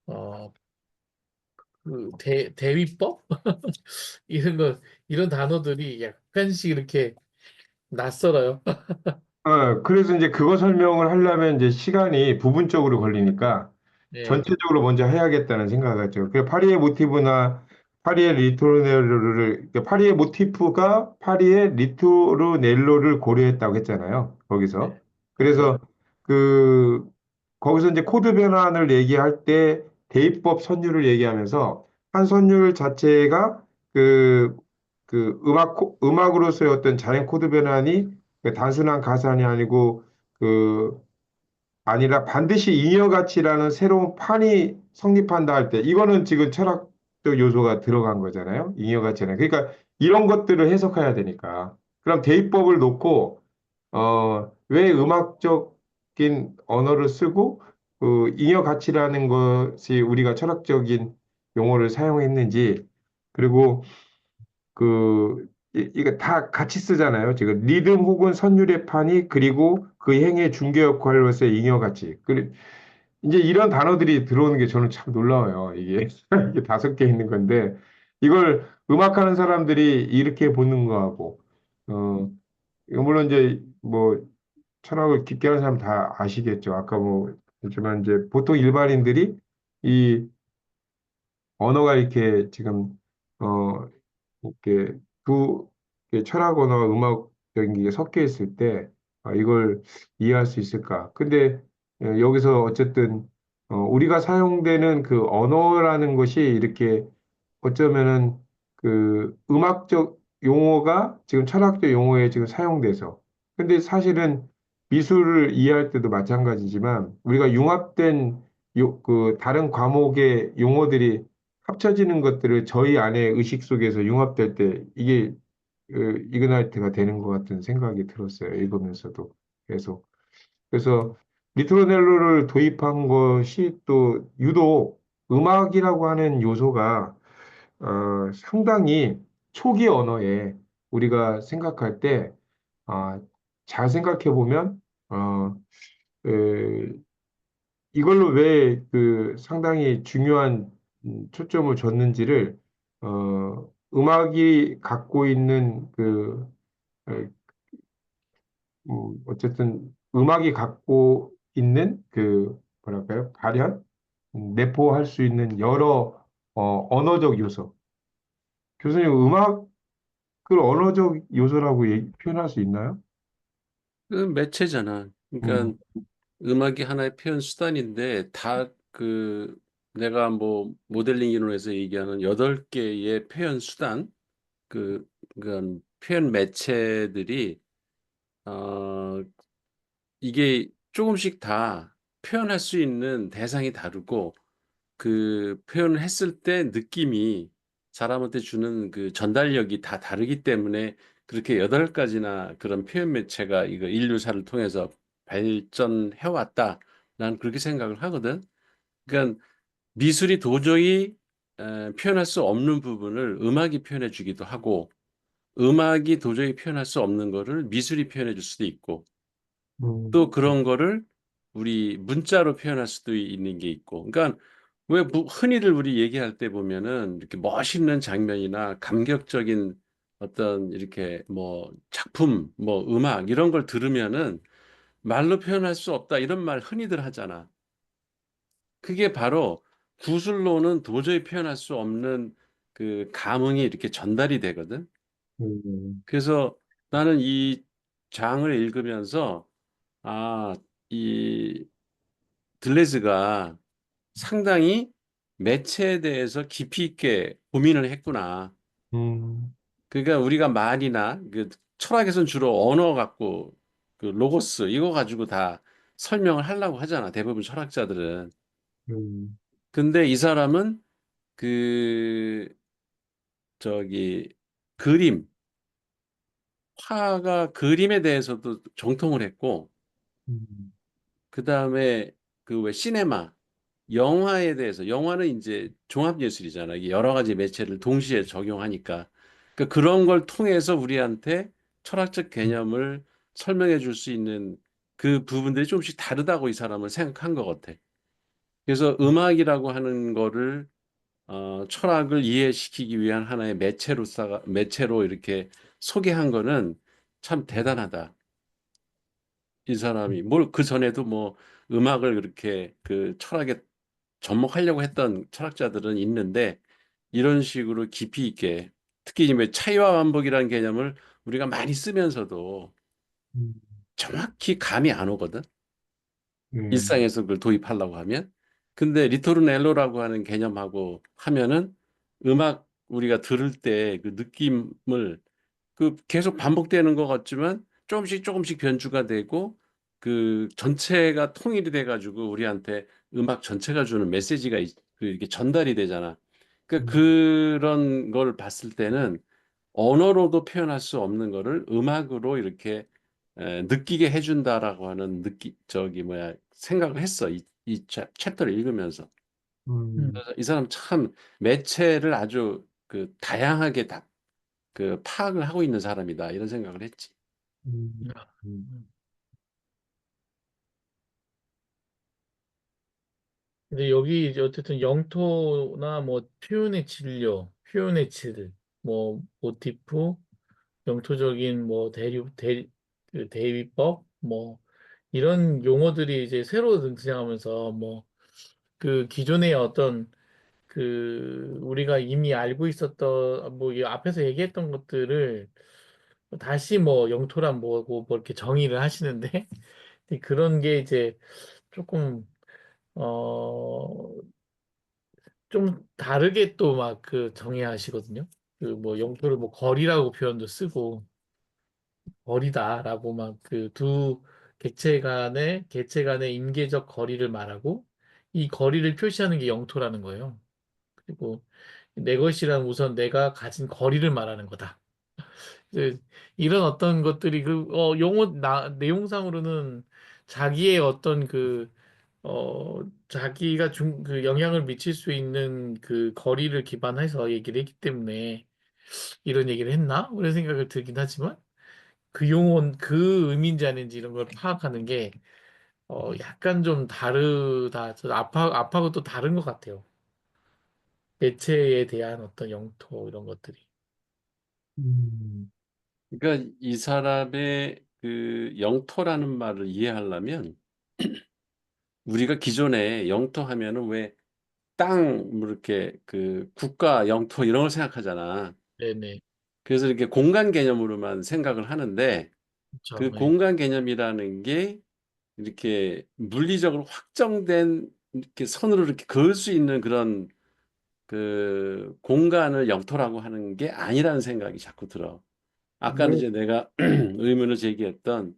어 대위법 이런 이런 단어들이 약간씩 이렇게 낯설어요. 그래서 이제 그거 설명을 하려면 이제 시간이 부분적으로 걸리니까 네, 전체적으로 먼저 해야겠다는 생각을 했죠. 그 파리의 모티브나 파리의 리토르넬로를, 그러니까 파리의 모티프가 파리의 리토르넬로를 고려했다고 했잖아요. 거기서. 네, 네, 그래서 그, 거기서 이제 코드 변환을 얘기할 때 대입법 선율을 얘기하면서 한 선율 자체가 그, 음악으로서의 어떤 자연 코드 변환이 단순한 가산이 아니고 그 아니라 반드시 잉여 가치라는 새로운 판이 성립한다 할 때 이거는 지금 철학적 요소가 들어간 거잖아요. 잉여 가치는. 그러니까 이런 것들을 해석해야 되니까. 그럼 대입법을 놓고 왜 음악적인 언어를 쓰고 그 잉여 가치라는 것이 우리가 철학적인 용어를 사용했는지 그리고 이거 다 같이 쓰잖아요. 지금 리듬 혹은 선율의 판이 그리고 그 행의 중개 역할로서의 잉여가치. 이제 이런 단어들이 들어오는 게 저는 참 놀라워요. 이게 이게 5개 있는 건데 이걸 음악하는 사람들이 이렇게 보는 거하고 이거 물론 이제 뭐 철학을 깊게 하는 사람 다 아시겠죠. 아까 뭐 했지만 이제 보통 일반인들이 이 언어가 이렇게 지금 어 이렇게 두 이렇게 철학 언어와 음악적인 게 섞여 있을 때 이걸 이해할 수 있을까? 근데 여기서 어쨌든 우리가 사용되는 그 언어라는 것이 이렇게 어쩌면은 그 음악적 용어가 지금 철학적 용어에 지금 사용돼서 근데 사실은 미술을 이해할 때도 마찬가지지만 우리가 융합된 다른 과목의 용어들이 합쳐지는 것들을 저희 안에 의식 속에서 융합될 때 이게 이그나이트가 되는 것 같은 생각이 들었어요. 읽으면서도 계속. 그래서 리트로넬로를 도입한 것이 또 유독 음악이라고 하는 요소가 상당히 초기 언어에 우리가 생각할 때 잘 생각해 보면 이걸로 왜 상당히 중요한 초점을 줬는지를 음악이 갖고 있는 어, 어쨌든 음악이 갖고 있는 뭐랄까요? 발현, 내포할 수 있는 여러 언어적 요소. 교수님, 음악을 언어적 요소라고 표현할 수 있나요? 그 매체잖아. 음, 그러니까 음악이 하나의 표현 수단인데 다 내가 뭐 모델링 이론에서 얘기하는 8개의 표현 수단 그러니까 표현 매체들이 어 이게 조금씩 다 표현할 수 있는 대상이 다르고 그 표현을 했을 때 느낌이 사람한테 주는 그 전달력이 다 다르기 때문에 그렇게 8가지나 그런 표현 매체가 이거 인류사를 통해서 발전해 왔다. 난 그렇게 생각을 하거든. 그러니까 미술이 도저히 표현할 수 없는 부분을 음악이 표현해 주기도 하고, 음악이 도저히 표현할 수 없는 거를 미술이 표현해 줄 수도 있고, 또 음, 그런 거를 우리 문자로 표현할 수도 있는 게 있고. 그러니까 왜 흔히들 우리 얘기할 때 보면은 이렇게 멋있는 장면이나 감격적인 어떤 이렇게 뭐 작품, 뭐 음악 이런 걸 들으면은 말로 표현할 수 없다 이런 말 흔히들 하잖아. 그게 바로 구술로는 도저히 표현할 수 없는 그 감흥이 이렇게 전달이 되거든. 음, 그래서 나는 이 장을 읽으면서 아, 이 들레즈가 상당히 매체에 대해서 깊이 있게 고민을 했구나. 음, 그러니까 우리가 말이나 그 철학에서는 주로 언어 갖고 그 로고스 이거 가지고 다 설명을 하려고 하잖아. 대부분 철학자들은. 음, 근데 이 사람은 그 저기 그림, 화가 그림에 대해서도 정통을 했고 음, 그다음에 그 왜 시네마 영화에 대해서 영화는 이제 종합 예술이잖아. 이게 여러 가지 매체를 동시에 적용하니까 그런 걸 통해서 우리한테 철학적 개념을 설명해 줄 수 있는 그 부분들이 조금씩 다르다고 이 사람은 생각한 것 같아. 그래서 음악이라고 하는 거를 철학을 이해시키기 위한 하나의 매체로 이렇게 소개한 거는 참 대단하다. 이 사람이 뭘 그 전에도 뭐 음악을 그렇게 그 철학에 접목하려고 했던 철학자들은 있는데 이런 식으로 깊이 있게 특히 이제 차이와 반복이라는 개념을 우리가 많이 쓰면서도 음, 정확히 감이 안 오거든. 음, 일상에서 그걸 도입하려고 하면. 근데 리토르넬로라고 하는 개념하고 하면은 음악 우리가 들을 때 그 느낌을 그 계속 반복되는 것 같지만 조금씩 조금씩 변주가 되고 그 전체가 통일이 돼 가지고 우리한테 음악 전체가 주는 메시지가 그 이게 전달이 되잖아. 그런 걸 봤을 때는 언어로도 표현할 수 없는 거를 음악으로 이렇게 느끼게 해준다라고 하는 저기 뭐야 생각을 했어. 이 챕터를 읽으면서. 음, 음. 그래서 이 사람 참 매체를 아주 그 다양하게 다 그 파악을 하고 있는 사람이다 이런 생각을 했지. 음, 아, 음, 음. 근데 여기 이제 어쨌든 영토나 뭐 표현의 진료, 표현의 질, 뭐 모티프, 영토적인 뭐 그 대위법, 뭐 이런 용어들이 이제 새로 등장하면서 뭐 그 기존의 어떤 그 우리가 이미 알고 있었던 뭐 이 앞에서 얘기했던 것들을 다시 뭐 영토란 뭐고 뭐 이렇게 정의를 하시는데 그런 게 이제 조금 어 좀 다르게 또 막 그 정의하시거든요. 그 뭐 영토를 뭐 거리라고 표현도 쓰고 거리다라고 막 그 두 객체 간의 임계적 거리를 말하고 이 거리를 표시하는 게 영토라는 거예요. 그리고 내 것이란 우선 내가 가진 거리를 말하는 거다. 이제 이런 어떤 것들이 그 용어 내용상으로는 자기의 어떤 자기가 그 영향을 미칠 수 있는 그 거리를 기반해서 얘기를 했기 때문에 이런 얘기를 했나? 그런 생각을 들긴 하지만 그 용어 그 의미인지 아닌지 이런 걸 파악하는 게 약간 좀 다르다. 저 아파하고 또 다른 것 같아요. 매체에 대한 어떤 영토 이런 것들이. 음, 그러니까 이 사람의 그 영토라는 말을 이해하려면 우리가 기존에 영토 하면은 왜 땅, 뭐 이렇게 그 국가 영토 이런 걸 생각하잖아. 네네. 그래서 이렇게 공간 개념으로만 생각을 하는데 그렇죠. 그 네. 공간 개념이라는 게 이렇게 물리적으로 확정된 이렇게 선으로 이렇게 그을 수 있는 그런 그 공간을 영토라고 하는 게 아니라는 생각이 자꾸 들어. 아까는 뭐, 이제 내가 의문을 제기했던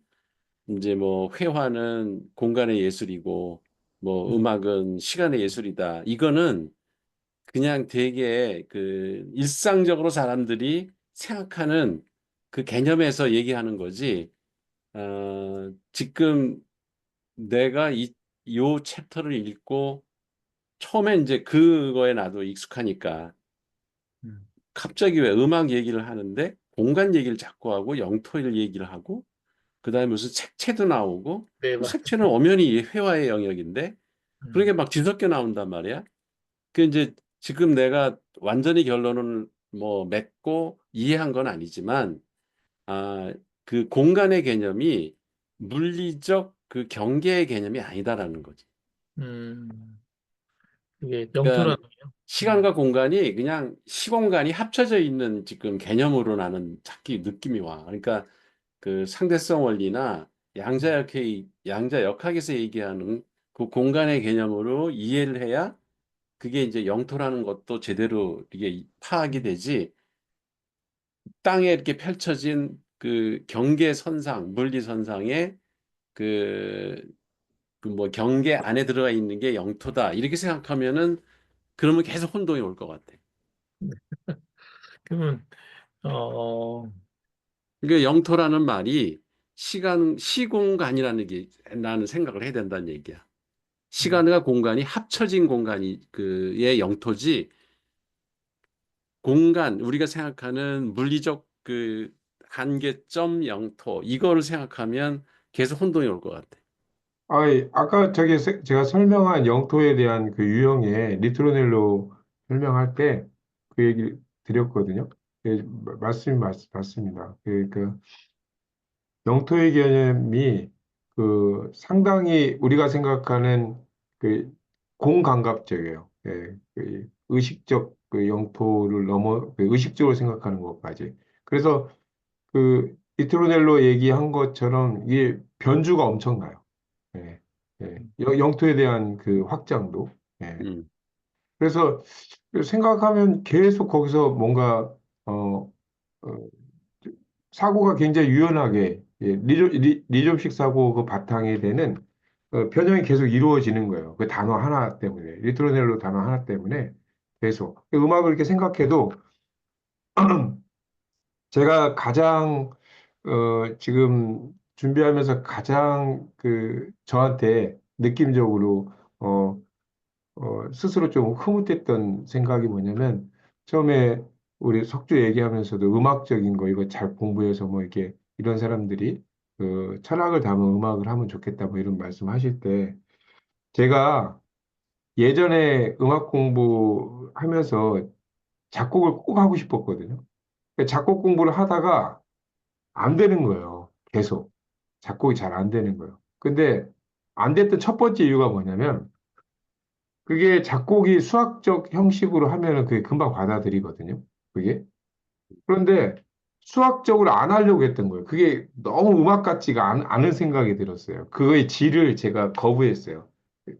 이제 뭐 회화는 공간의 예술이고 뭐 음, 음악은 시간의 예술이다. 이거는 그냥 되게 그 일상적으로 사람들이 생각하는 그 개념에서 얘기하는 거지. 지금 내가 요 챕터를 읽고 처음에 이제 그거에 나도 익숙하니까 음. 갑자기 왜 음악 얘기를 하는데 공간 얘기를 자꾸 하고 영토일 얘기를 하고 그다음에 무슨 색채도 나오고 네, 그 맞. 색채는 엄연히 회화의 영역인데 그렇게 음, 막 뒤섞여 나온단 말이야. 그 이제 지금 내가 완전히 결론을 뭐 맺고 이해한 건 아니지만 아, 그 공간의 개념이 물리적 그 경계의 개념이 아니다라는 거지. 음, 이게 그러니까 영토라는 게요. 음, 시간과 공간이 그냥 시공간이 합쳐져 있는 지금 개념으로 나는 자꾸 느낌이 와. 그러니까 그 상대성 원리나 음, 양자역학에서 얘기하는 그 공간의 개념으로 이해를 해야 그게 이제 영토라는 것도 제대로 이게 파악이 음, 되지. 땅에 이렇게 펼쳐진 그 경계선상, 물리선상에 그, 그 뭐 경계 안에 들어가 있는 게 영토다. 이렇게 생각하면은 그러면 계속 혼동이 올 것 같아. 그러면 어, 그러니까 영토라는 말이 시공간이라는 게 나는 생각을 해야 된다는 얘기야. 음, 시간과 공간이 합쳐진 공간이 그의 영토지 공간, 우리가 생각하는 물리적 그 한계점 영토, 이거를 생각하면 계속 혼동이 올 것 같아. 아까 제가 설명한 영토에 대한 그 유형의 리트로넬로 설명할 때 그 얘기 드렸거든요. 예, 맞습니다. 그 영토의 개념이 그 상당히 우리가 생각하는 그 공감각적이에요. 예, 그 의식적 그 영토를 넘어 그 의식적으로 생각하는 것까지. 그래서 그 리트로넬로 얘기한 것처럼 이게 변주가 엄청나요. 예, 예. 영토에 대한 그 확장도. 예. 음, 그래서 생각하면 계속 거기서 뭔가 어, 사고가 굉장히 유연하게 리점식 사고 그 바탕이 되는 변형이 계속 이루어지는 거예요. 그 단어 하나 때문에 리트로넬로 단어 하나 때문에 계속 음악을 이렇게 생각해도 제가 가장 지금 준비하면서 가장 그 저한테 느낌적으로 어, 스스로 좀 흐뭇했던 생각이 뭐냐면 처음에 우리 석주 얘기하면서도 음악적인 거 이거 잘 공부해서 뭐 이렇게 이런 사람들이 그 철학을 담은 음악을 하면 좋겠다 뭐 이런 말씀하실 때 제가 예전에 음악 공부하면서 작곡을 꼭 하고 싶었거든요. 작곡 공부를 하다가 안 되는 거예요. 계속 작곡이 잘 안 되는 거예요. 근데 안 됐던 첫 번째 이유가 뭐냐면 그게 작곡이 수학적 형식으로 하면은 그게 금방 받아들이거든요. 그게. 그런데 수학적으로 안 하려고 했던 거예요. 그게 너무 음악 같지가 않은 생각이 들었어요. 그거의 질을 제가 거부했어요.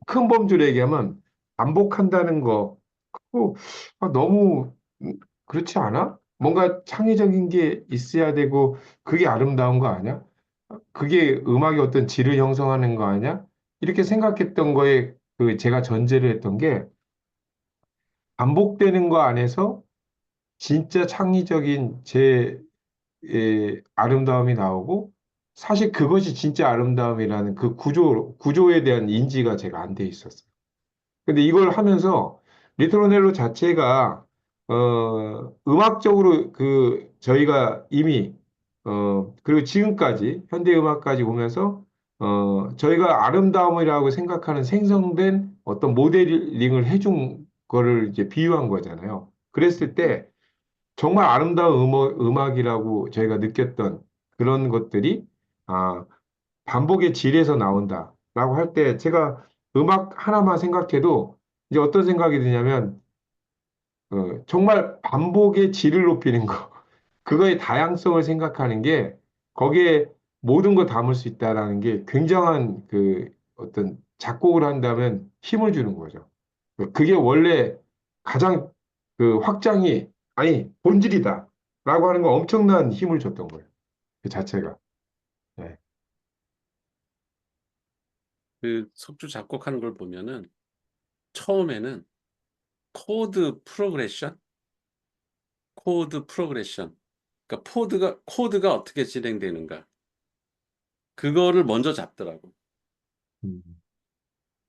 큰 범주로 얘기하면 반복한다는 거, 그거 너무 그렇지 않아? 뭔가 창의적인 게 있어야 되고 그게 아름다운 거 아니야? 그게 음악의 어떤 질을 형성하는 거 아니야? 이렇게 생각했던 거에 그 제가 전제를 했던 게 반복되는 거 안에서 진짜 창의적인 아름다움이 나오고 사실 그것이 진짜 아름다움이라는 그 구조에 대한 인지가 제가 안 돼 있었어요. 근데 이걸 하면서 리트로넬로 자체가 음악적으로 그 저희가 이미 그리고 지금까지 현대 음악까지 보면서 저희가 아름다움이라고 생각하는 생성된 어떤 모델링을 해준 거를 이제 비유한 거잖아요. 그랬을 때 정말 아름다운 음악이라고 저희가 느꼈던 그런 것들이 아, 반복의 질에서 나온다라고 할 때 제가 음악 하나만 생각해도 이제 어떤 생각이 드냐면 정말 반복의 질을 높이는 거 그거의 다양성을 생각하는 게 거기에 모든 걸 담을 수 있다라는 게 굉장한 그 어떤 작곡을 한다면 힘을 주는 거죠. 그게 원래 가장 그 확장이 아니 본질이다라고 하는 거 엄청난 힘을 줬던 거예요. 그 자체가. 네. 그 속주 작곡하는 걸 보면은 처음에는 코드 프로그레션, 코드 프로그레션. 그러니까 코드가 어떻게 진행되는가. 그거를 먼저 잡더라고. 음,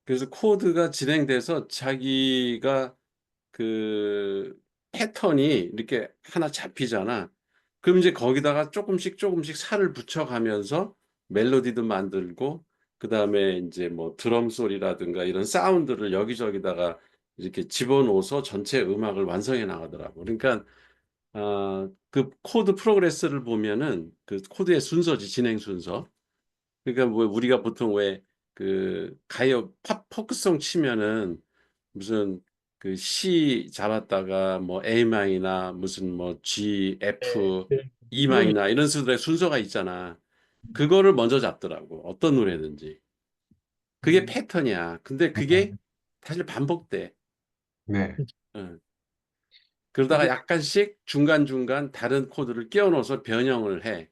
그래서 코드가 진행돼서 자기가 그 패턴이 이렇게 하나 잡히잖아. 그럼 이제 거기다가 조금씩 살을 붙여가면서 멜로디도 만들고, 그다음에 이제 뭐 드럼 소리라든가 이런 사운드를 여기저기다가 이렇게 집어넣어서 전체 음악을 완성해 나가더라고. 그러니까 그 코드 프로그레스를 보면은 그 코드의 순서지, 진행 순서. 그러니까 뭐 우리가 보통 왜 그 가요 팝 포크송 치면은 무슨 그 C 잡았다가 뭐 A 마이나 무슨 뭐 G, 네, F, 그 E 흐름이 마이나 이런 식으로 순서가 있잖아. 그거를 먼저 잡더라고. 어떤 노래든지. 그게 음, 패턴이야. 근데 그게 음, 사실 반복돼. 네, 응. 그러다가 이게 약간씩 중간중간 다른 코드를 끼워 넣어서 변형을 해.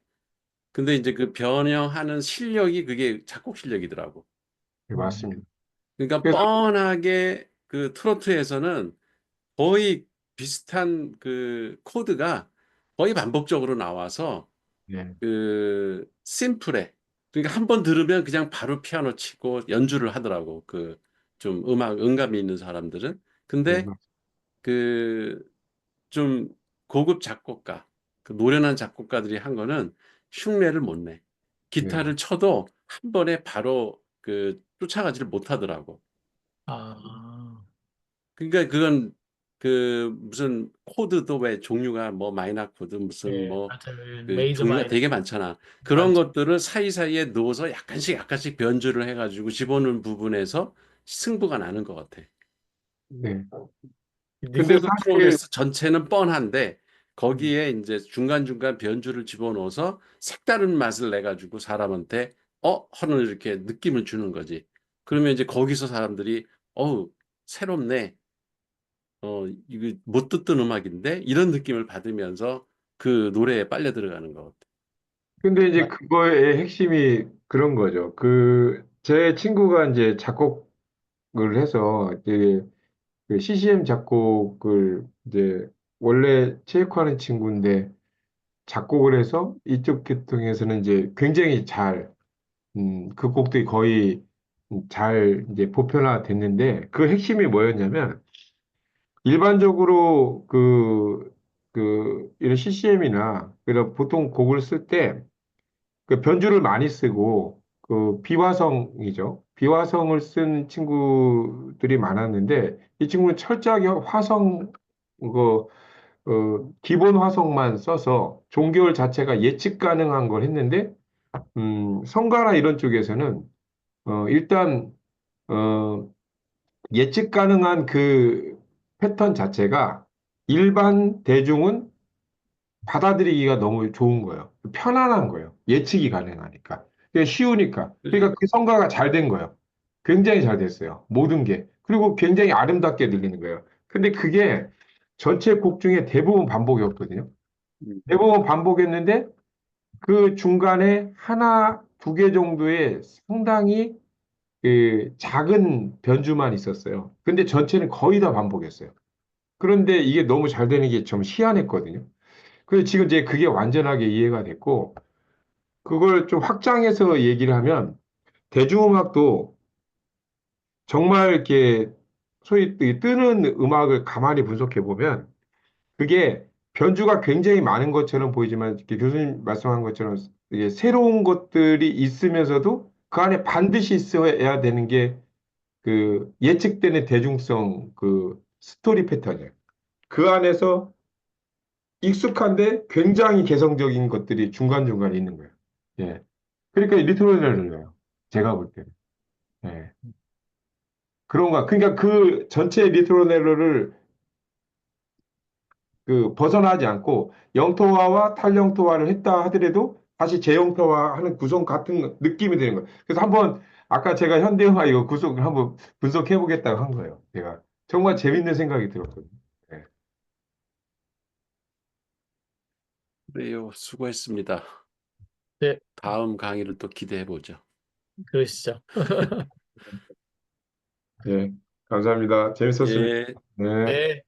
근데 이제 그 변형하는 실력이 그게 작곡 실력이더라고. 음, 맞습니다. 그러니까 그래서 뻔하게 그 트로트에서는 거의 비슷한 그 코드가 거의 반복적으로 나와서 네, 그 심플해. 그러니까 한 번 들으면 그냥 바로 피아노 치고 연주를 하더라고. 그 좀 음감이 있는 사람들은. 네, 근데 그 좀 고급 작곡가, 그 노련한 작곡가들이 한 거는 흉내를 못 내. 네. 기타를 쳐도 한 번에 바로 그 쫓아가지를 못하더라고. 아, 그러니까 그건 그 무슨 코드도 왜 종류가 뭐 마이너 코드 무슨 네, 뭐 맞아요. 그 메이저 종류가 마이너 되게 많잖아. 그런 많죠. 것들을 사이사이에 넣어서 약간씩 변주를 해가지고 집어넣은 부분에서 승부가 나는 것 같아. 네. 근데 코드 사실 프로그레스 전체는 뻔한데 음, 거기에 이제 중간중간 변주를 집어넣어서 색다른 맛을 내가지고 사람한테 하는 이렇게 느낌을 주는 거지. 그러면 이제 거기서 사람들이 어우 새롭네. 이거 못 듣던 음악인데 이런 느낌을 받으면서 그 노래에 빨려 들어가는 것 같아. 근데 이제 맞, 그거의 핵심이 그런 거죠. 제 친구가 이제 작곡을 해서 이제 그 CCM 작곡을 이제 원래 체육하는 친구인데 작곡을 해서 이쪽 계통에서는 이제 굉장히 그 곡들이 거의 잘 이제 보편화 됐는데 그 핵심이 뭐였냐면 일반적으로 이런 CCM이나 그런 보통 곡을 쓸 때 그 변주를 많이 쓰고 그 비화성이죠. 비화성을 쓴 친구들이 많았는데 이 친구는 철저하게 그, 기본 화성만 써서 종결 자체가 예측 가능한 걸 했는데 성가나 이런 쪽에서는 일단 어, 예측 가능한 그 패턴 자체가 일반 대중은 받아들이기가 너무 좋은 거예요. 편안한 거예요. 예측이 가능하니까. 그게 쉬우니까. 그러니까 그지? 그 성과가 잘 된 거예요. 굉장히 잘 됐어요. 모든 게. 그리고 굉장히 아름답게 들리는 거예요. 근데 그게 전체 곡 중에 대부분 반복이었거든요. 음, 대부분 반복했는데 그 중간에 하나, 두 개 정도의 상당히 그 작은 변주만 있었어요. 근데 전체는 거의 다 반복했어요. 그런데 이게 너무 잘 되는 게 좀 희한했거든요. 그래서 지금 이제 그게 완전하게 이해가 됐고, 그걸 좀 확장해서 얘기를 하면, 대중음악도 정말 이렇게 소위 뜨는 음악을 가만히 분석해 보면, 그게 변주가 굉장히 많은 것처럼 보이지만, 이렇게 교수님 말씀한 것처럼 이게 새로운 것들이 있으면서도 그 안에 반드시 있어야 되는 게 그 예측되는 대중성 그 스토리 패턴이에요. 그 안에서 익숙한데 굉장히 개성적인 것들이 중간중간에 있는 거예요. 예. 그러니까 리트로네를 넣어요. 제가 볼 때는. 예. 그런가. 그러니까 그 전체 리트로네러를 그 벗어나지 않고 영토화와 탈영토화를 했다 하더라도 다시 재영토화하는 구성 같은 느낌이 되는 거예요. 그래서 한번 아까 제가 현대음악 이거 구성을 한번 분석해 보겠다고 한 거예요. 제가 정말 재밌는 생각이 들었거든요. 예. 그래요. 수고했습니다. 네, 다음 강의를 또 기대해 보죠. 그러시죠. 예, 감사합니다. 재밌었습니다. 예. 네. 네.